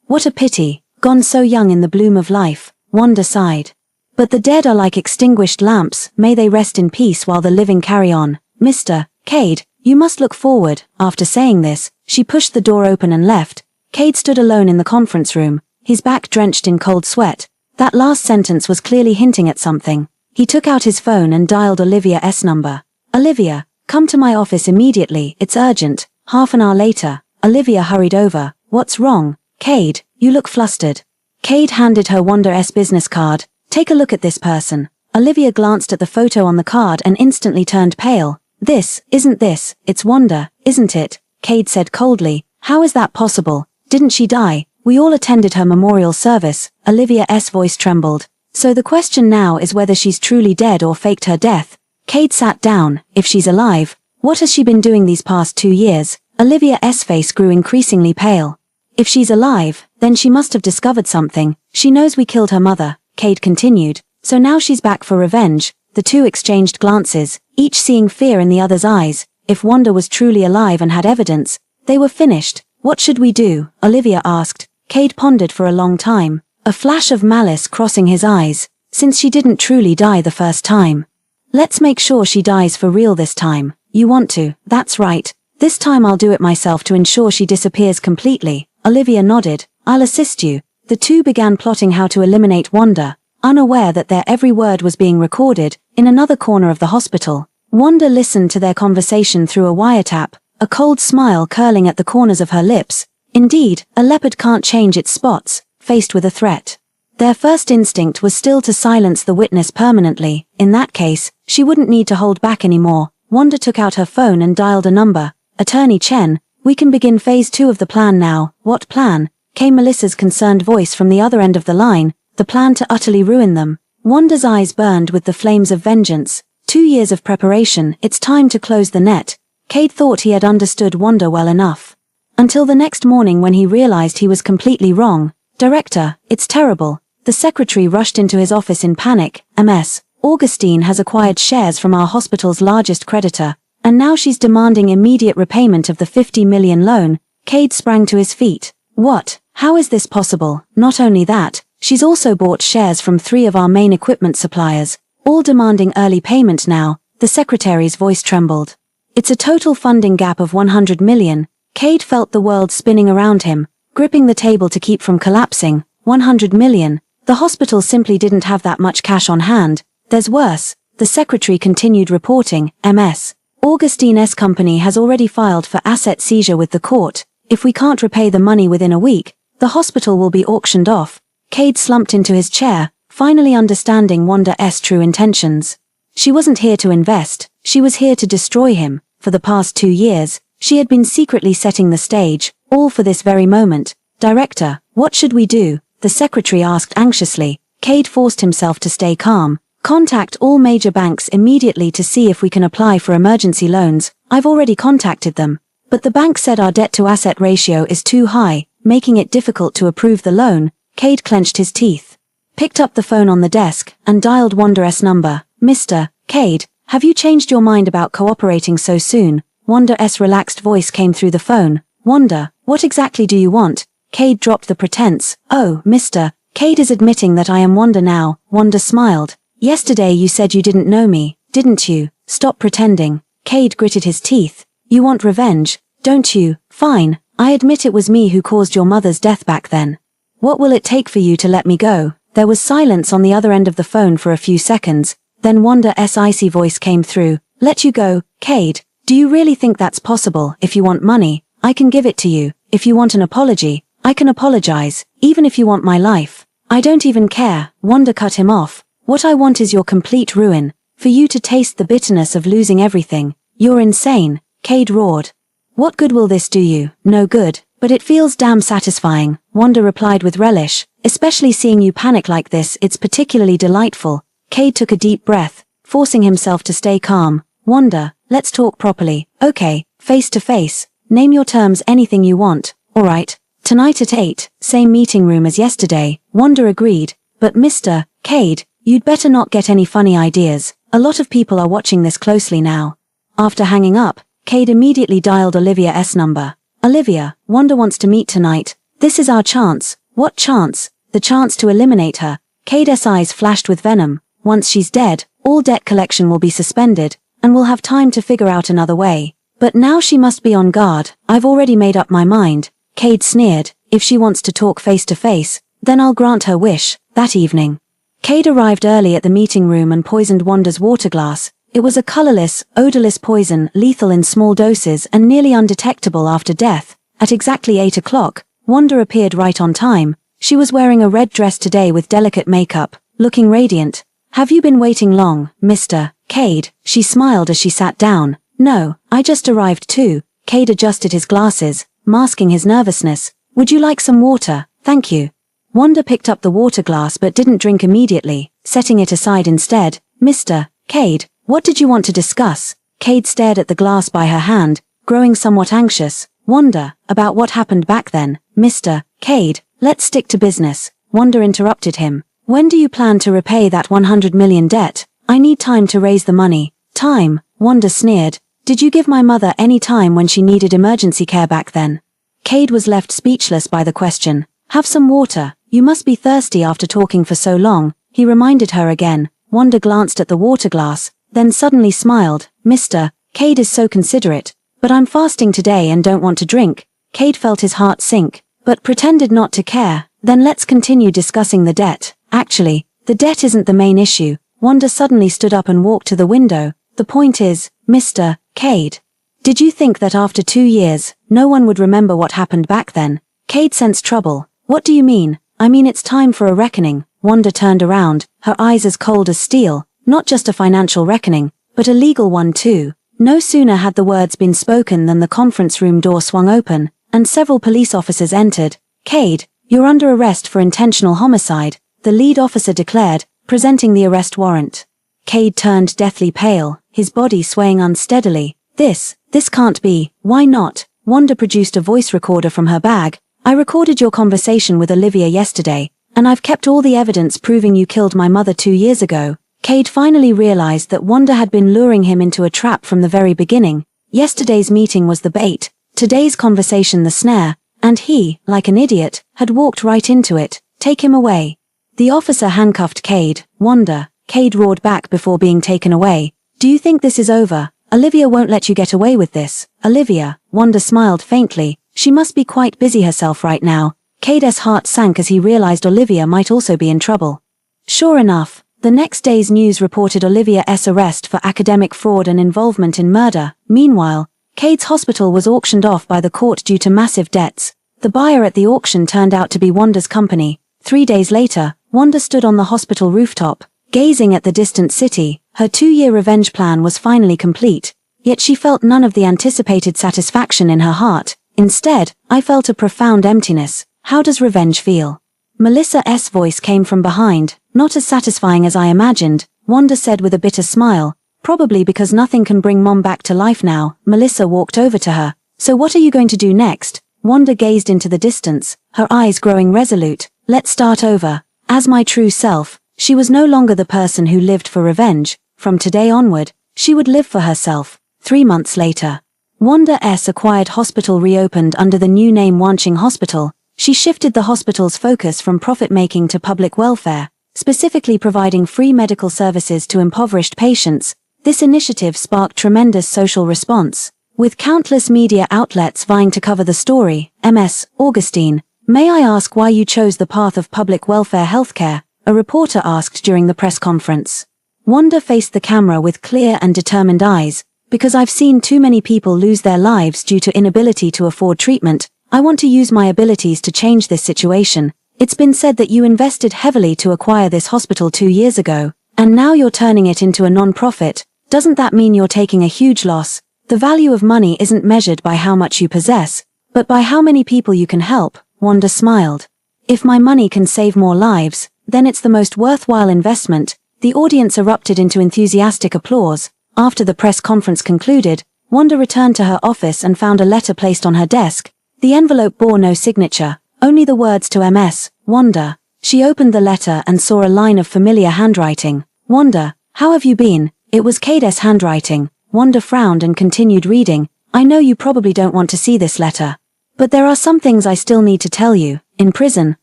what a pity. Gone so young in the bloom of life. Wanda sighed. But the dead are like extinguished lamps, may they rest in peace while the living carry on. Mr. Cade, you must look forward. After saying this, she pushed the door open and left. Cade stood alone in the conference room, his back drenched in cold sweat. That last sentence was clearly hinting at something. He took out his phone and dialed Olivia's number. Olivia, come to my office immediately, it's urgent. Half an hour later, Olivia hurried over. What's wrong? Cade, you look flustered. Cade handed her Wanda's business card. Take a look at this person. Olivia glanced at the photo on the card and instantly turned pale. It's Wanda, isn't it? Cade said coldly. How is that possible? Didn't she die? We all attended her memorial service. Olivia's voice trembled. So the question now is whether she's truly dead or faked her death. Cade sat down. If she's alive, what has she been doing these past 2 years? Olivia's face grew increasingly pale. If she's alive, then she must have discovered something. She knows we killed her mother, Cade continued. So now she's back for revenge. The two exchanged glances, each seeing fear in the other's eyes. If Wanda was truly alive and had evidence, they were finished. What should we do? Olivia asked. Cade pondered for a long time, a flash of malice crossing his eyes. Since she didn't truly die the first time, let's make sure she dies for real this time. You want to? That's right. This time I'll do it myself to ensure she disappears completely. Olivia nodded. I'll assist you. The two began plotting how to eliminate Wanda, unaware that their every word was being recorded. In another corner of the hospital, Wanda listened to their conversation through a wiretap, a cold smile curling at the corners of her lips. Indeed, a leopard can't change its spots, faced with a threat. Their first instinct was still to silence the witness permanently. In that case, she wouldn't need to hold back anymore. Wanda took out her phone and dialed a number. Attorney Chen, we can begin phase 2 of the plan now. What plan? Came Melissa's concerned voice from the other end of the line. The plan to utterly ruin them. Wanda's eyes burned with the flames of vengeance. 2 years of preparation, it's time to close the net. Cade thought he had understood Wanda well enough. Until the next morning when he realized he was completely wrong. Director, it's terrible. The secretary rushed into his office in panic. Ms. Augustine has acquired shares from our hospital's largest creditor, and now she's demanding immediate repayment of the 50 million loan. Cade sprang to his feet. What? How is this possible? Not only that, she's also bought shares from 3 of our main equipment suppliers, all demanding early payment now. The secretary's voice trembled. It's a total funding gap of 100 million. Cade felt the world spinning around him, gripping the table to keep from collapsing. 100 million. The hospital simply didn't have that much cash on hand. There's worse. The secretary continued reporting. Ms. Augustine's company has already filed for asset seizure with the court. If we can't repay the money within a week, the hospital will be auctioned off. Cade slumped into his chair, finally understanding Wanda's true intentions. She wasn't here to invest, she was here to destroy him. For the past 2 years, she had been secretly setting the stage, all for this very moment. Director, what should we do? The secretary asked anxiously. Cade forced himself to stay calm. Contact all major banks immediately to see if we can apply for emergency loans. I've already contacted them. But the bank said our debt-to-asset ratio is too high, making it difficult to approve the loan. Cade clenched his teeth, picked up the phone on the desk, and dialed Wanda's number. Mr. Cade, have you changed your mind about cooperating so soon? Wanda's relaxed voice came through the phone. Wanda, what exactly do you want? Cade dropped the pretense. Oh, Mr. Cade is admitting that I am Wanda now. Wanda smiled. Yesterday you said you didn't know me, didn't you? Stop pretending. Cade gritted his teeth. You want revenge, don't you? Fine, I admit it was me who caused your mother's death back then. What will it take for you to let me go? There was silence on the other end of the phone for a few seconds. Then Wanda's icy voice came through. Let you go, Cade. Do you really think that's possible? If you want money, I can give it to you. If you want an apology, I can apologize, even if you want my life. I don't even care, Wanda cut him off. What I want is your complete ruin, for you to taste the bitterness of losing everything. You're insane, Cade roared. What good will this do you? No good, but it feels damn satisfying, Wanda replied with relish. Especially seeing you panic like this, it's particularly delightful. Cade took a deep breath, forcing himself to stay calm. Wanda, let's talk properly. Okay, face to face. Name your terms, anything you want. Alright. Tonight at 8, same meeting room as yesterday, Wanda agreed. But Mr. Cade, you'd better not get any funny ideas. A lot of people are watching this closely now. After hanging up, Cade immediately dialed Olivia's number. Olivia, Wanda wants to meet tonight. This is our chance. What chance? The chance to eliminate her. Cade's eyes flashed with venom. Once she's dead, all debt collection will be suspended, and we'll have time to figure out another way. But now she must be on guard. I've already made up my mind. Cade sneered. If she wants to talk face to face, then I'll grant her wish. That evening, Cade arrived early at the meeting room and poisoned Wanda's water glass. It was a colorless, odorless poison, lethal in small doses and nearly undetectable after death. At exactly 8 o'clock, Wanda appeared right on time. She was wearing a red dress today with delicate makeup, looking radiant. Have you been waiting long, Mr. Cade? She smiled as she sat down. No, I just arrived too. Cade adjusted his glasses, masking his nervousness. Would you like some water? Thank you. Wanda picked up the water glass but didn't drink immediately, setting it aside instead. Mr. Cade, what did you want to discuss? Cade stared at the glass by her hand, growing somewhat anxious. Wanda, about what happened back then. Mr. Cade, let's stick to business. Wanda interrupted him. When do you plan to repay that 100 million debt? I need time to raise the money. Time? Wanda sneered. Did you give my mother any time when she needed emergency care back then? Cade was left speechless by the question. Have some water. You must be thirsty after talking for so long, he reminded her again. Wanda glanced at the water glass, then suddenly smiled. Mr. Cade is so considerate. But I'm fasting today and don't want to drink. Cade felt his heart sink, but pretended not to care. Then let's continue discussing the debt. Actually, the debt isn't the main issue. Wanda suddenly stood up and walked to the window. The point is, Mr. Cade, did you think that after 2 years, no one would remember what happened back then? Cade sensed trouble. What do you mean? I mean it's time for a reckoning. Wanda turned around, her eyes as cold as steel. Not just a financial reckoning, but a legal one too. No sooner had the words been spoken than the conference room door swung open, and several police officers entered. Cade, you're under arrest for intentional homicide, the lead officer declared, presenting the arrest warrant. Cade turned deathly pale, his body swaying unsteadily. This can't be. Why not? Wanda produced a voice recorder from her bag. I recorded your conversation with Olivia yesterday, and I've kept all the evidence proving you killed my mother 2 years ago. Cade finally realized that Wanda had been luring him into a trap from the very beginning. Yesterday's meeting was the bait, today's conversation the snare, and he, like an idiot, had walked right into it. Take him away. The officer handcuffed Cade. Wanda, Cade roared back before being taken away. Do you think this is over? Olivia won't let you get away with this. Olivia, Wanda smiled faintly. She must be quite busy herself right now. Cade's heart sank as he realized Olivia might also be in trouble. Sure enough, the next day's news reported Olivia's arrest for academic fraud and involvement in murder. Meanwhile, Cade's hospital was auctioned off by the court due to massive debts. The buyer at the auction turned out to be Wanda's company. 3 days later, Wanda stood on the hospital rooftop, gazing at the distant city. Her 2-year revenge plan was finally complete, yet she felt none of the anticipated satisfaction in her heart. Instead, I felt a profound emptiness. How does revenge feel? Melissa's voice came from behind. Not as satisfying as I imagined, Wanda said with a bitter smile. Probably because nothing can bring Mom back to life now. Melissa walked over to her. So what are you going to do next? Wanda gazed into the distance, her eyes growing resolute. Let's start over. As my true self, she was no longer the person who lived for revenge. From today onward, she would live for herself. 3 months later, Wanda's acquired hospital reopened under the new name Wanching Hospital. She shifted the hospital's focus from profit-making to public welfare, specifically providing free medical services to impoverished patients. This initiative sparked tremendous social response, with countless media outlets vying to cover the story. Ms. Augustine, may I ask why you chose the path of public welfare healthcare? A reporter asked during the press conference. Wanda faced the camera with clear and determined eyes. Because I've seen too many people lose their lives due to inability to afford treatment, I want to use my abilities to change this situation. It's been said that you invested heavily to acquire this hospital 2 years ago, and now you're turning it into a non-profit. Doesn't that mean you're taking a huge loss? The value of money isn't measured by how much you possess, but by how many people you can help. Wanda smiled. If my money can save more lives, then it's the most worthwhile investment. The audience erupted into enthusiastic applause. After the press conference concluded, Wanda returned to her office and found a letter placed on her desk. The envelope bore no signature, only the words to Ms. Wanda. She opened the letter and saw a line of familiar handwriting. Wanda, how have you been? It was Cade's handwriting. Wanda frowned and continued reading. I know you probably don't want to see this letter. But there are some things I still need to tell you. In prison,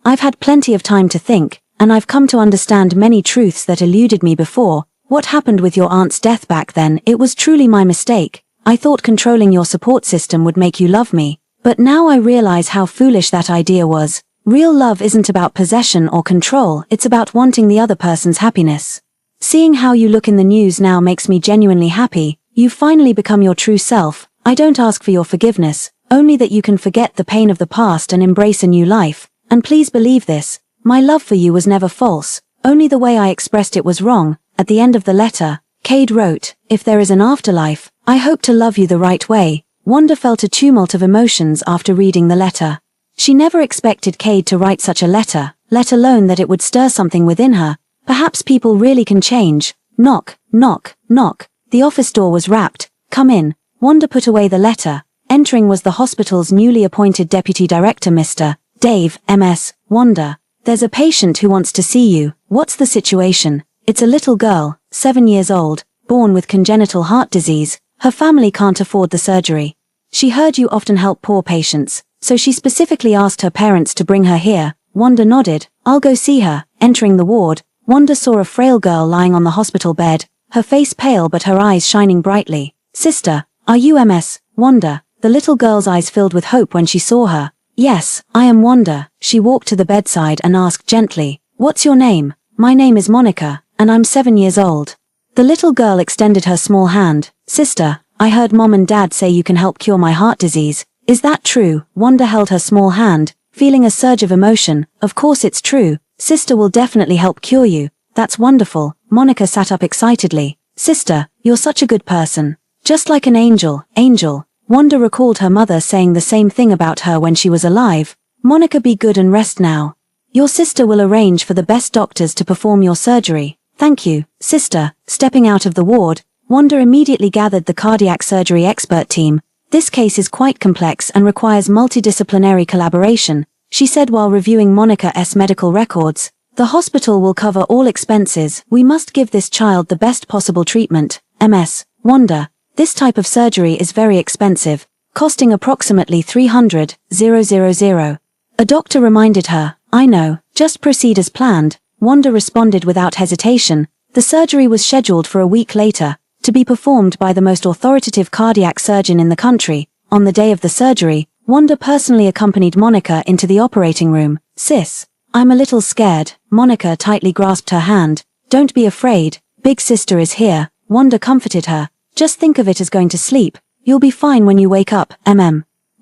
I've had plenty of time to think, and I've come to understand many truths that eluded me before. What happened with your aunt's death back then? It was truly my mistake. I thought controlling your support system would make you love me. But now I realize how foolish that idea was. Real love isn't about possession or control, it's about wanting the other person's happiness. Seeing how you look in the news now makes me genuinely happy. You've finally become your true self. I don't ask for your forgiveness, only that you can forget the pain of the past and embrace a new life. And please believe this, my love for you was never false, only the way I expressed it was wrong. At the end of the letter, Cade wrote, if there is an afterlife, I hope to love you the right way. Wanda felt a tumult of emotions after reading the letter. She never expected Cade to write such a letter, let alone that it would stir something within her. Perhaps people really can change. Knock, knock, knock. The office door was rapped. Come in. Wanda put away the letter. Entering was the hospital's newly appointed deputy director, Mr. Dave, Ms. Wanda. There's a patient who wants to see you. What's the situation? It's a little girl, 7 years old, born with congenital heart disease. Her family can't afford the surgery. She heard you often help poor patients, so she specifically asked her parents to bring her here. Wanda nodded. I'll go see her. Entering the ward, Wanda saw a frail girl lying on the hospital bed, her face pale but her eyes shining brightly. Sister, are you Ms. Wanda? The little girl's eyes filled with hope when she saw her. Yes, I am Wanda. She walked to the bedside and asked gently, what's your name? My name is Monica, and I'm 7 years old. The little girl extended her small hand. Sister, I heard Mom and Dad say you can help cure my heart disease. Is that true? Wanda held her small hand, feeling a surge of emotion. Of course it's true. Sister will definitely help cure you. That's wonderful. Monica sat up excitedly. Sister, you're such a good person. Just like an angel, angel. Wanda recalled her mother saying the same thing about her when she was alive. Monica, be good and rest now. Your sister will arrange for the best doctors to perform your surgery. Thank you, sister. Stepping out of the ward, Wanda immediately gathered the cardiac surgery expert team. This case is quite complex and requires multidisciplinary collaboration, she said while reviewing Monica's medical records. The hospital will cover all expenses. We must give this child the best possible treatment. Ms. Wanda, this type of surgery is very expensive, costing approximately $300,000. A doctor reminded her. I know, just proceed as planned. Wanda responded without hesitation. The surgery was scheduled for a week later, to be performed by the most authoritative cardiac surgeon in the country. On the day of the surgery, Wanda personally accompanied Monica into the operating room. Sis, I'm a little scared. Monica tightly grasped her hand. Don't be afraid, big sister is here. Wanda comforted her. Just think of it as going to sleep. You'll be fine when you wake up,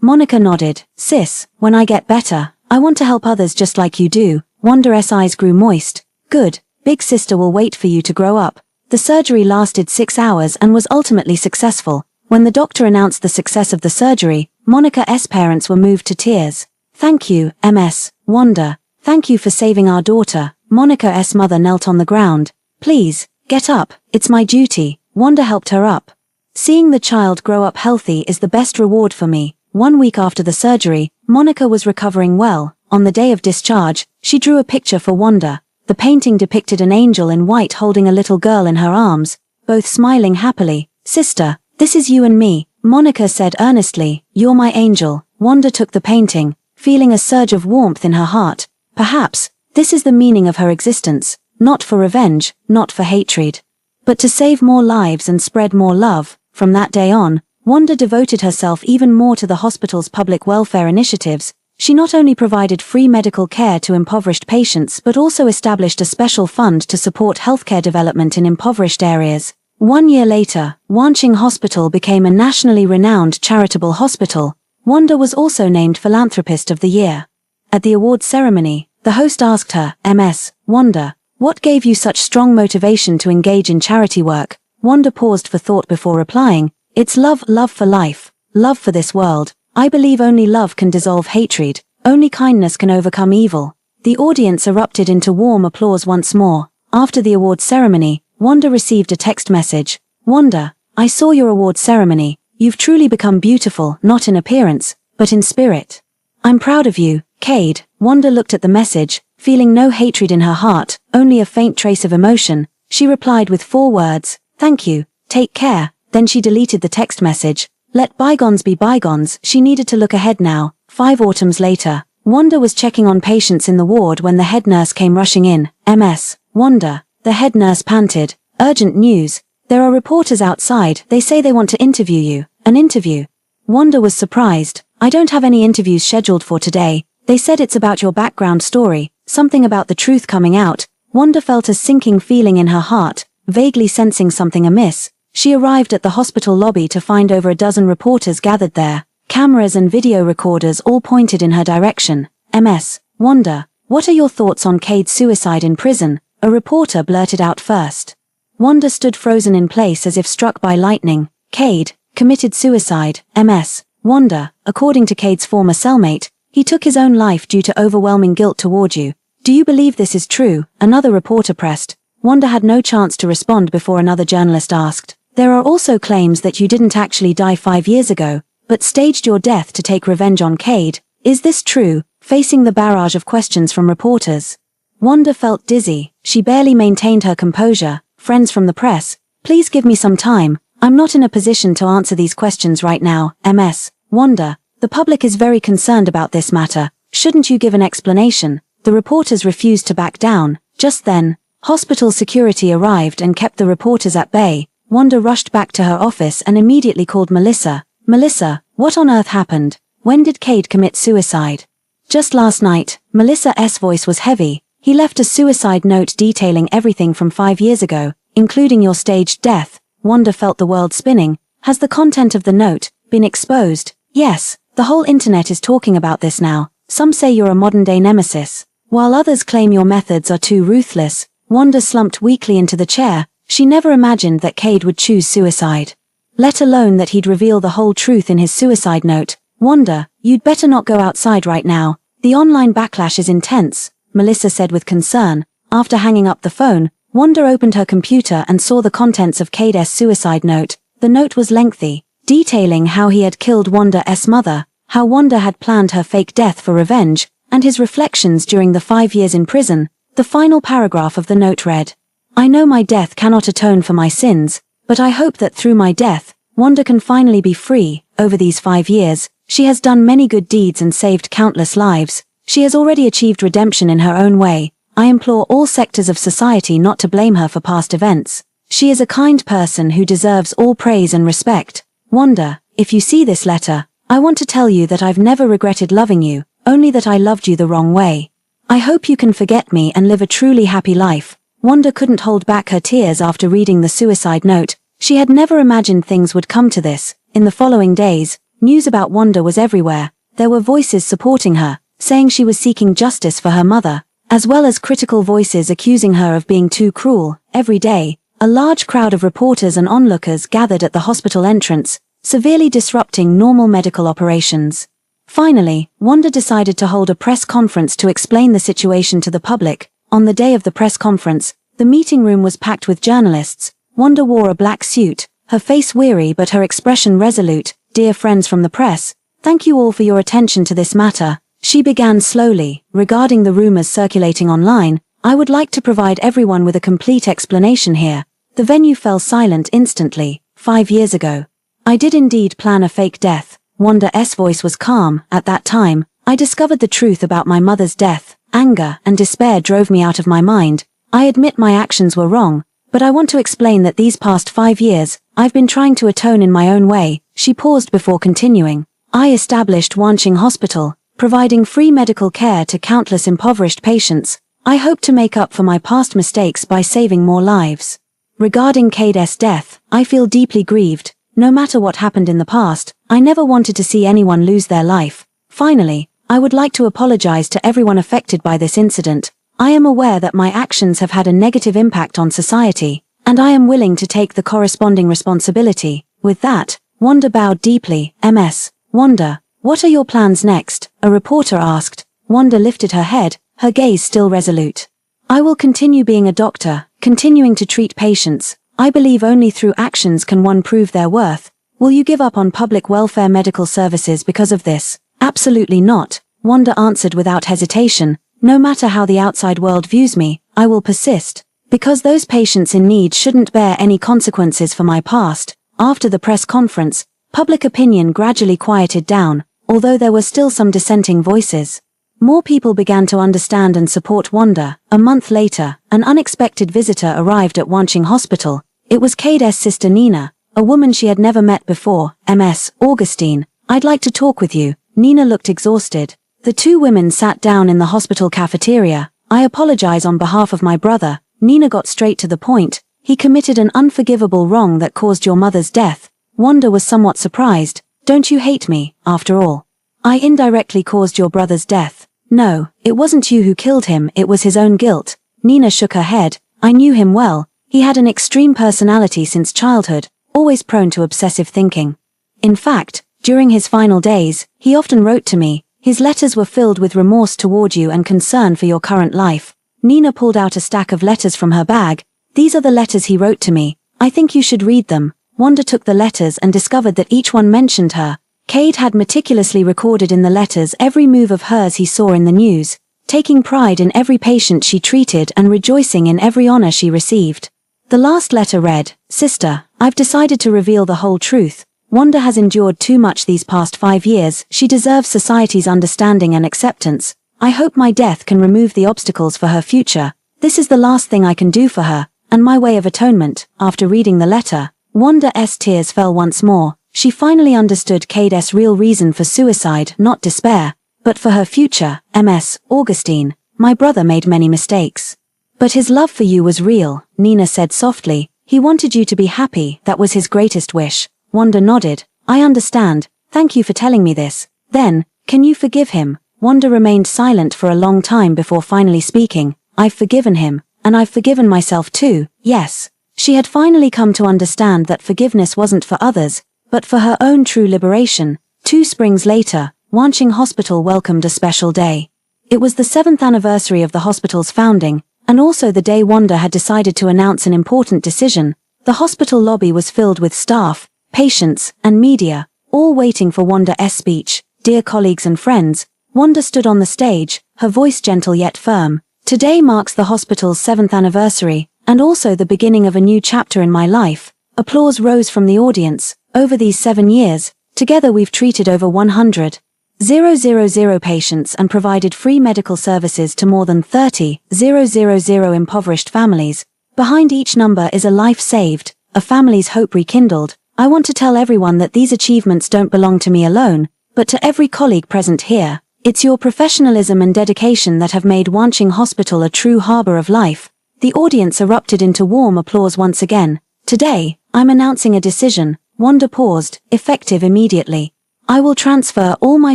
Monica nodded. Sis, when I get better, I want to help others just like you do. Wanda's eyes grew moist. Good, big sister will wait for you to grow up. The surgery lasted 6 hours and was ultimately successful. When the doctor announced the success of the surgery, Monica's parents were moved to tears. Thank you, Ms. Wanda. Thank you for saving our daughter. Monica's mother knelt on the ground. Please, get up, it's my duty. Wanda helped her up. Seeing the child grow up healthy is the best reward for me. 1 week after the surgery, Monica was recovering well. On the day of discharge, she drew a picture for Wanda. The painting depicted an angel in white holding a little girl in her arms, both smiling happily. Sister, this is you and me, Monica said earnestly. You're my angel. Wanda took the painting, feeling a surge of warmth in her heart. Perhaps, this is the meaning of her existence, not for revenge, not for hatred, but to save more lives and spread more love. From that day on, Wanda devoted herself even more to the hospital's public welfare initiatives. She not only provided free medical care to impoverished patients but also established a special fund to support healthcare development in impoverished areas. 1 year later, Wanqing Hospital became a nationally renowned charitable hospital. Wanda was also named Philanthropist of the Year. At the awards ceremony, the host asked her, Ms. Wanda, what gave you such strong motivation to engage in charity work? Wanda paused for thought before replying, it's love for life, love for this world. I believe only love can dissolve hatred, only kindness can overcome evil. The audience erupted into warm applause once more. After the awards ceremony, Wanda received a text message. Wanda, I saw your award ceremony. You've truly become beautiful, not in appearance, but in spirit. I'm proud of you, Cade. Wanda looked at the message, feeling no hatred in her heart, only a faint trace of emotion. She replied with 4 words, thank you, take care. Then she deleted the text message. Let bygones be bygones. She needed to look ahead now. 5 autumns later, Wanda was checking on patients in the ward when the head nurse came rushing in. Ms. Wanda, the head nurse panted. Urgent news. There are reporters outside. They say they want to interview you. An interview. Wanda was surprised. I don't have any interviews scheduled for today. They said it's about your background story, something about the truth coming out. Wanda felt a sinking feeling in her heart, vaguely sensing something amiss. She arrived at the hospital lobby to find over a dozen reporters gathered there. Cameras and video recorders all pointed in her direction. Ms. Wanda, what are your thoughts on Cade's suicide in prison? A reporter blurted out first. Wanda stood frozen in place as if struck by lightning. Cade committed suicide. Ms. Wanda, according to Cade's former cellmate, he took his own life due to overwhelming guilt toward you. Do you believe this is true? Another reporter pressed. Wanda had no chance to respond before another journalist asked. There are also claims that you didn't actually die 5 years ago, but staged your death to take revenge on Cade. Is this true? Facing the barrage of questions from reporters, Wanda felt dizzy. She barely maintained her composure. Friends from the press, please give me some time. I'm not in a position to answer these questions right now. Ms. Wanda, the public is very concerned about this matter. Shouldn't you give an explanation? The reporters refused to back down. Just then, hospital security arrived and kept the reporters at bay. Wanda rushed back to her office and immediately called Melissa. Melissa, what on earth happened? When did Cade commit suicide? Just last night. Melissa's voice was heavy. He left a suicide note detailing everything from 5 years ago, including your staged death. Wanda felt the world spinning. Has the content of the note been exposed? Yes, the whole internet is talking about this now. Some say you're a modern-day nemesis, while others claim your methods are too ruthless. Wanda slumped weakly into the chair. She never imagined that Cade would choose suicide, let alone that he'd reveal the whole truth in his suicide note. Wanda, you'd better not go outside right now. The online backlash is intense, Melissa said with concern. After hanging up the phone, Wanda opened her computer and saw the contents of Cade's suicide note. The note was lengthy, detailing how he had killed Wanda's mother, how Wanda had planned her fake death for revenge, and his reflections during the 5 years in prison. The final paragraph of the note read, I know my death cannot atone for my sins, but I hope that through my death, Wanda can finally be free. Over these 5 years, she has done many good deeds and saved countless lives. She has already achieved redemption in her own way. I implore all sectors of society not to blame her for past events. She is a kind person who deserves all praise and respect. Wanda, if you see this letter, I want to tell you that I've never regretted loving you, only that I loved you the wrong way. I hope you can forget me and live a truly happy life. Wanda couldn't hold back her tears after reading the suicide note. She had never imagined things would come to this. In the following days, news about Wanda was everywhere. There were voices supporting her, saying she was seeking justice for her mother, as well as critical voices accusing her of being too cruel. Every day, a large crowd of reporters and onlookers gathered at the hospital entrance, severely disrupting normal medical operations. Finally, Wanda decided to hold a press conference to explain the situation to the public. On the day of the press conference, the meeting room was packed with journalists. Wanda wore a black suit, her face weary but her expression resolute. Dear friends from the press, thank you all for your attention to this matter. She began slowly. Regarding the rumors circulating online, I would like to provide everyone with a complete explanation here. The venue fell silent instantly. 5 years ago, I did indeed plan a fake death. Wanda's voice was calm. At that time, I discovered the truth about my mother's death. Anger and despair drove me out of my mind. I admit my actions were wrong, but I want to explain that these past 5 years, I've been trying to atone in my own way. She paused before continuing. I established Wanqing Hospital, providing free medical care to countless impoverished patients. I hope to make up for my past mistakes by saving more lives. Regarding Cade's death, I feel deeply grieved. No matter what happened in the past, I never wanted to see anyone lose their life. Finally, I would like to apologize to everyone affected by this incident. I am aware that my actions have had a negative impact on society, and I am willing to take the corresponding responsibility. With that, Wanda bowed deeply. Ms. Wanda, what are your plans next? A reporter asked. Wanda lifted her head, her gaze still resolute. I will continue being a doctor, continuing to treat patients. I believe only through actions can one prove their worth. Will you give up on public welfare medical services because of this? Absolutely not, Wanda answered without hesitation. No matter how the outside world views me, I will persist. Because those patients in need shouldn't bear any consequences for my past. After the press conference, public opinion gradually quieted down, although there were still some dissenting voices. More people began to understand and support Wanda. A month later, an unexpected visitor arrived at Wanching Hospital. It was Cade's sister Nina, a woman she had never met before. Ms. Augustine, I'd like to talk with you. Nina looked exhausted. The two women sat down in the hospital cafeteria. I apologize on behalf of my brother. Nina got straight to the point. He committed an unforgivable wrong that caused your mother's death. Wanda was somewhat surprised. Don't you hate me, after all? I indirectly caused your brother's death. No, it wasn't you who killed him, it was his own guilt. Nina shook her head. I knew him well. He had an extreme personality since childhood, always prone to obsessive thinking. In fact, during his final days, he often wrote to me. His letters were filled with remorse toward you and concern for your current life. Nina pulled out a stack of letters from her bag. These are the letters he wrote to me. I think you should read them. Wanda took the letters and discovered that each one mentioned her. Cade had meticulously recorded in the letters every move of hers he saw in the news, taking pride in every patient she treated and rejoicing in every honor she received. The last letter read, Sister, I've decided to reveal the whole truth. Wanda has endured too much these past 5 years. She deserves society's understanding and acceptance. I hope my death can remove the obstacles for her future. This is the last thing I can do for her, and my way of atonement. After reading the letter, Wanda's tears fell once more. She finally understood Cade's real reason for suicide, not despair, but for her future. Ms. Augustine, my brother made many mistakes. But his love for you was real, Nina said softly. He wanted you to be happy, that was his greatest wish. Wanda nodded. I understand, thank you for telling me this. Then, can you forgive him? Wanda remained silent for a long time before finally speaking. I've forgiven him, and I've forgiven myself too, yes. She had finally come to understand that forgiveness wasn't for others, but for her own true liberation. 2 springs later, Wanching Hospital welcomed a special day. It was the 7th anniversary of the hospital's founding, and also the day Wanda had decided to announce an important decision. The hospital lobby was filled with staff, patients, and media, all waiting for Wanda's speech. Dear colleagues and friends, Wanda stood on the stage, her voice gentle yet firm. Today marks the hospital's 7th anniversary, and also the beginning of a new chapter in my life. Applause rose from the audience. Over these 7 years, together we've treated over 100,000 patients and provided free medical services to more than 30,000 impoverished families. Behind each number is a life saved, a family's hope rekindled. I want to tell everyone that these achievements don't belong to me alone, but to every colleague present here. It's your professionalism and dedication that have made Wanching Hospital a true harbor of life. The audience erupted into warm applause once again. Today, I'm announcing a decision. Wanda paused, effective immediately. I will transfer all my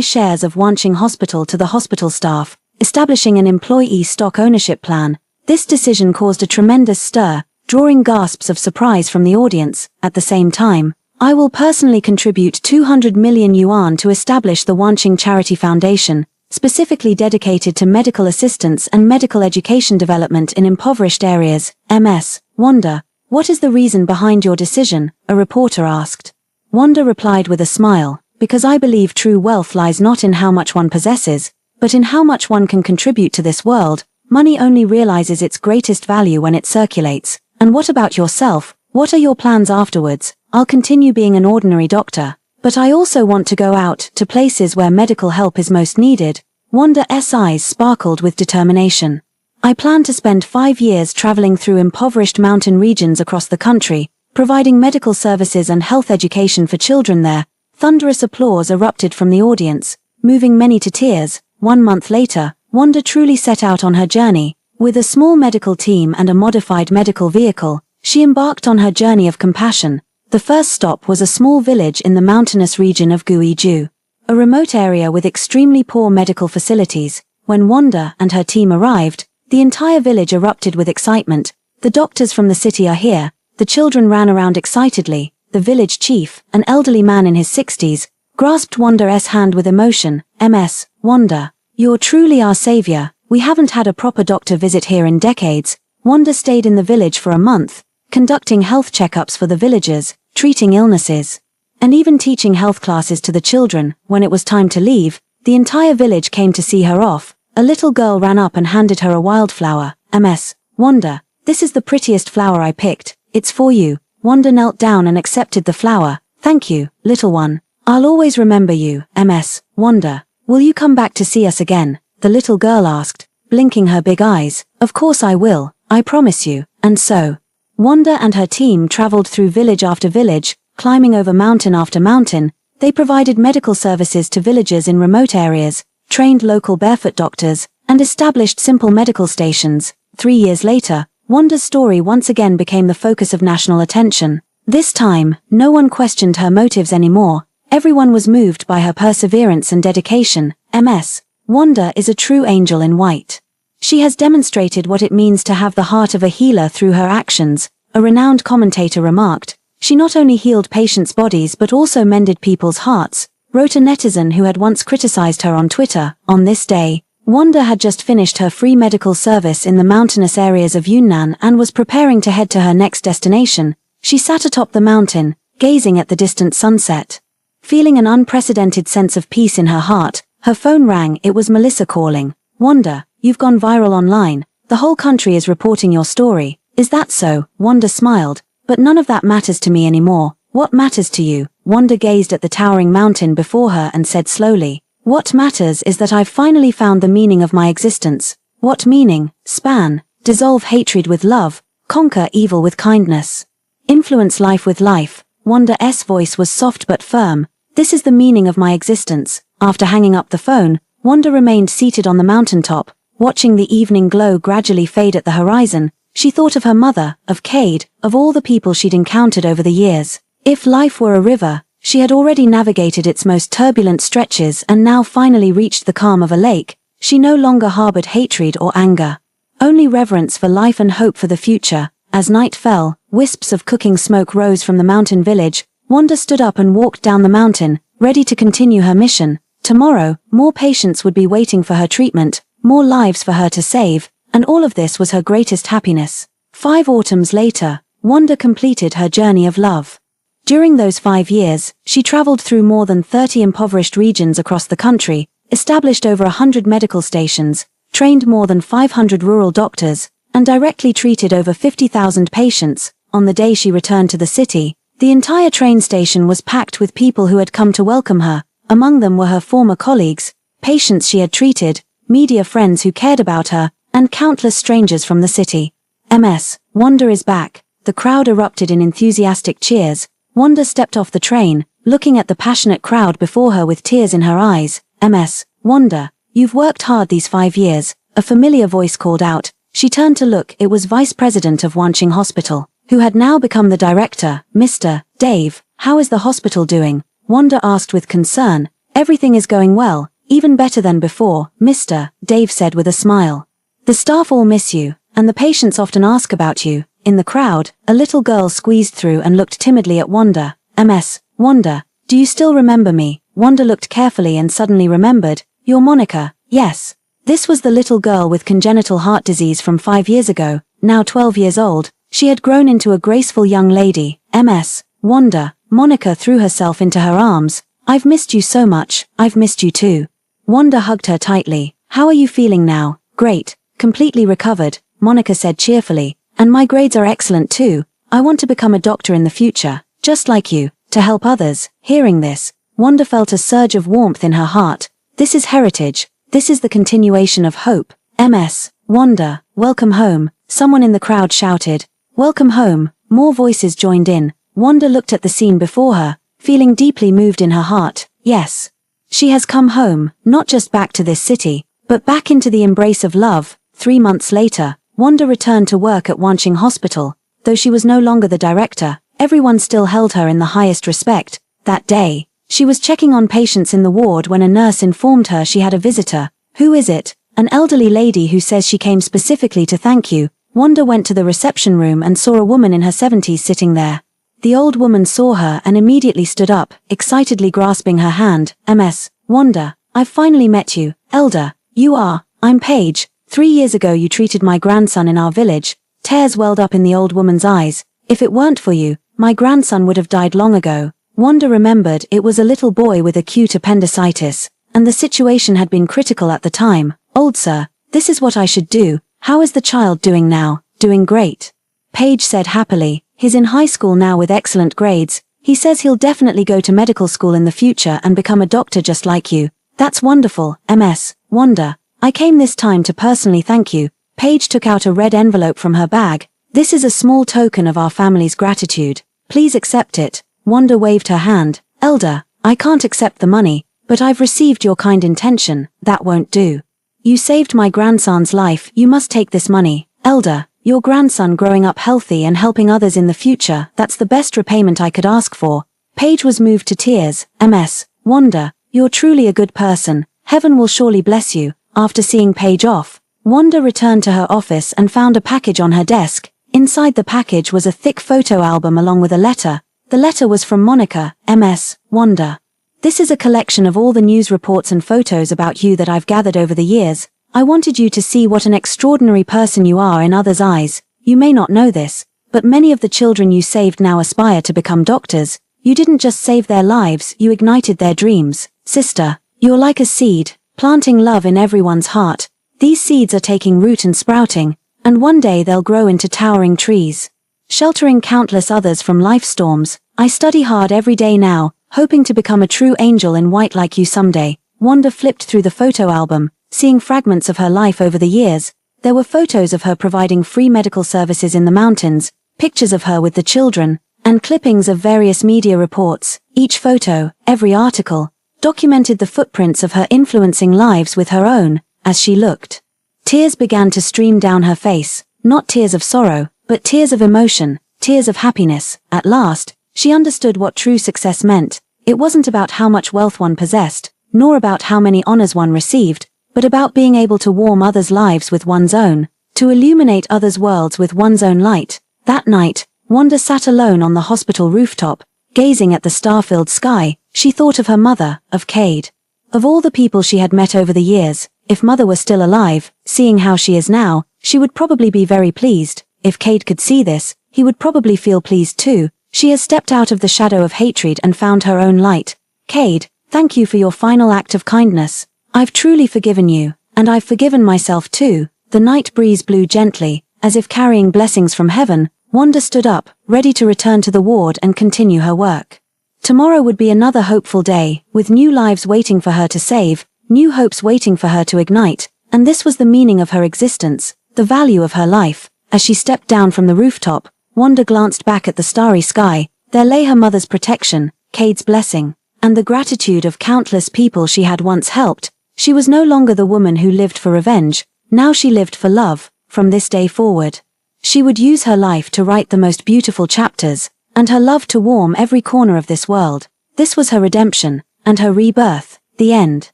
shares of Wanching Hospital to the hospital staff, establishing an employee stock ownership plan. This decision caused a tremendous stir, drawing gasps of surprise from the audience. At the same time, I will personally contribute 200 million yuan to establish the Wanching Charity Foundation, specifically dedicated to medical assistance and medical education development in impoverished areas. Ms. Wanda, what is the reason behind your decision? A reporter asked. Wanda replied with a smile, because I believe true wealth lies not in how much one possesses, but in how much one can contribute to this world. Money only realizes its greatest value when it circulates. And what about yourself? What are your plans afterwards? I'll continue being an ordinary doctor, but I also want to go out to places where medical help is most needed. Wanda's eyes sparkled with determination. I plan to spend 5 years traveling through impoverished mountain regions across the country, providing medical services and health education for children there. Thunderous applause erupted from the audience, moving many to tears. 1 month later, Wanda truly set out on her journey. With a small medical team and a modified medical vehicle, she embarked on her journey of compassion. The first stop was a small village in the mountainous region of Guizhou, a remote area with extremely poor medical facilities. When Wanda and her team arrived, the entire village erupted with excitement. The doctors from the city are here. The children ran around excitedly. The village chief, an elderly man in his 60s, grasped Wanda's hand with emotion. "Ms. Wanda, you're truly our savior. We haven't had a proper doctor visit here in decades." Wanda stayed in the village for a month, conducting health checkups for the villagers, treating illnesses, and even teaching health classes to the children. When it was time to leave, the entire village came to see her off. A little girl ran up and handed her a wildflower. "Ms. Wanda, this is the prettiest flower I picked. It's for you." Wanda knelt down and accepted the flower. "Thank you, little one. I'll always remember you." "Ms. Wanda, will you come back to see us again?" the little girl asked, blinking her big eyes. "Of course I will, I promise you." And so, Wanda and her team traveled through village after village, climbing over mountain after mountain. They provided medical services to villagers in remote areas, trained local barefoot doctors, and established simple medical stations. 3 years later, Wanda's story once again became the focus of national attention. This time, no one questioned her motives anymore. Everyone was moved by her perseverance and dedication. Ms. Wanda is a true angel in white. She has demonstrated what it means to have the heart of a healer through her actions, a renowned commentator remarked. She not only healed patients' bodies but also mended people's hearts, wrote a netizen who had once criticized her on Twitter. On this day, Wanda had just finished her free medical service in the mountainous areas of Yunnan and was preparing to head to her next destination. She sat atop the mountain, gazing at the distant sunset. Feeling an unprecedented sense of peace in her heart, her phone rang. It was Melissa calling. "Wanda, you've gone viral online. The whole country is reporting your story." "Is that so?" Wanda smiled. "But none of that matters to me anymore." "What matters to you?" Wanda gazed at the towering mountain before her and said slowly. "What matters is that I've finally found the meaning of my existence." "What meaning?" "Span, dissolve hatred with love, conquer evil with kindness, influence life with life." Wanda's voice was soft but firm. "This is the meaning of my existence." After hanging up the phone, Wanda remained seated on the mountaintop, watching the evening glow gradually fade at the horizon. She thought of her mother, of Cade, of all the people she'd encountered over the years. If life were a river, she had already navigated its most turbulent stretches and now finally reached the calm of a lake. She no longer harbored hatred or anger, only reverence for life and hope for the future. As night fell, wisps of cooking smoke rose from the mountain village. Wanda stood up and walked down the mountain, ready to continue her mission. Tomorrow, more patients would be waiting for her treatment, more lives for her to save, and all of this was her greatest happiness. 5 autumns later, Wanda completed her journey of love. During those 5 years, she traveled through more than 30 impoverished regions across the country, established over 100 medical stations, trained more than 500 rural doctors, and directly treated over 50,000 patients. On the day she returned to the city, the entire train station was packed with people who had come to welcome her. Among them were her former colleagues, patients she had treated, media friends who cared about her, and countless strangers from the city. "Ms. Wanda is back." The crowd erupted in enthusiastic cheers. Wanda stepped off the train, looking at the passionate crowd before her with tears in her eyes. "Ms. Wanda, you've worked hard these 5 years," a familiar voice called out. She turned to look. It was Vice President of Wanqing Hospital, who had now become the director. "Mr. Dave, how is the hospital doing?" Wanda asked with concern. "Everything is going well, even better than before, Mr. Dave said with a smile. "The staff all miss you, and the patients often ask about you." In the crowd, a little girl squeezed through and looked timidly at Wanda. "Ms. Wanda, do you still remember me?" Wanda looked carefully and suddenly remembered. "You're Monica." "Yes." This was the little girl with congenital heart disease from 5 years ago. Now 12 years old, she had grown into a graceful young lady. "Ms. Wanda." Monica threw herself into her arms. "I've missed you so much." "I've missed you too." Wanda hugged her tightly. "How are you feeling now?" "Great. Completely recovered," Monica said cheerfully. "And my grades are excellent too. I want to become a doctor in the future, just like you, to help others." Hearing this, Wanda felt a surge of warmth in her heart. This is heritage. This is the continuation of hope. "Ms. Wanda, welcome home," someone in the crowd shouted. "Welcome home." More voices joined in. Wanda looked at the scene before her, feeling deeply moved in her heart. Yes. She has come home, not just back to this city, but back into the embrace of love. 3 months later, Wanda returned to work at Wanqing Hospital. Though she was no longer the director, everyone still held her in the highest respect. That day, she was checking on patients in the ward when a nurse informed her she had a visitor. "Who is it?" "An elderly lady who says she came specifically to thank you." Wanda went to the reception room and saw a woman in her 70s sitting there. The old woman saw her and immediately stood up, excitedly grasping her hand. "Ms. Wanda, I've finally met you, Elder. You are, I'm Paige. 3 years ago you treated my grandson in our village." Tears welled up in the old woman's eyes. "If it weren't for you, my grandson would have died long ago." Wanda remembered it was a little boy with acute appendicitis, and the situation had been critical at the time. "Old sir, this is what I should do. How is the child doing now?" "Doing great," Paige said happily. "He's in high school now with excellent grades. He says he'll definitely go to medical school in the future and become a doctor just like you." "That's wonderful, Ms. Wanda. I came this time to personally thank you." Paige took out a red envelope from her bag. "This is a small token of our family's gratitude. Please accept it." Wanda waved her hand. "Elder, I can't accept the money, but I've received your kind intention." "That won't do. You saved my grandson's life. You must take this money." "Elder, your grandson growing up healthy and helping others in the future, that's the best repayment I could ask for." Paige was moved to tears. "Ms. Wanda, you're truly a good person. Heaven will surely bless you." After seeing Paige off, Wanda returned to her office and found a package on her desk. Inside the package was a thick photo album along with a letter. The letter was from Monica. "Ms. Wanda, this is a collection of all the news reports and photos about you that I've gathered over the years. I wanted you to see what an extraordinary person you are in others' eyes. You may not know this, but many of the children you saved now aspire to become doctors. You didn't just save their lives, you ignited their dreams. Sister, you're like a seed, planting love in everyone's heart. These seeds are taking root and sprouting, and one day they'll grow into towering trees, sheltering countless others from life storms. I study hard every day now, hoping to become a true angel in white like you someday." Wanda flipped through the photo album, seeing fragments of her life over the years. There were photos of her providing free medical services in the mountains, pictures of her with the children, and clippings of various media reports. Each photo, every article, documented the footprints of her influencing lives with her own. As she looked, tears began to stream down her face, not tears of sorrow, but tears of emotion, tears of happiness. At last, she understood what true success meant. It wasn't about how much wealth one possessed, nor about how many honors one received, but about being able to warm others' lives with one's own, to illuminate others' worlds with one's own light. That night, Wanda sat alone on the hospital rooftop, gazing at the star-filled sky. She thought of her mother, of Cade, of all the people she had met over the years. If Mother were still alive, seeing how she is now, she would probably be very pleased. If Cade could see this, he would probably feel pleased too. She has stepped out of the shadow of hatred and found her own light. "Cade, thank you for your final act of kindness. I've truly forgiven you, and I've forgiven myself too." The night breeze blew gently, as if carrying blessings from heaven. Wanda stood up, ready to return to the ward and continue her work. Tomorrow would be another hopeful day, with new lives waiting for her to save, new hopes waiting for her to ignite, and this was the meaning of her existence, the value of her life. As she stepped down from the rooftop, Wanda glanced back at the starry sky. There lay her mother's protection, Cade's blessing, and the gratitude of countless people she had once helped. She was no longer the woman who lived for revenge, now she lived for love. From this day forward, she would use her life to write the most beautiful chapters, and her love to warm every corner of this world. This was her redemption, and her rebirth, the end.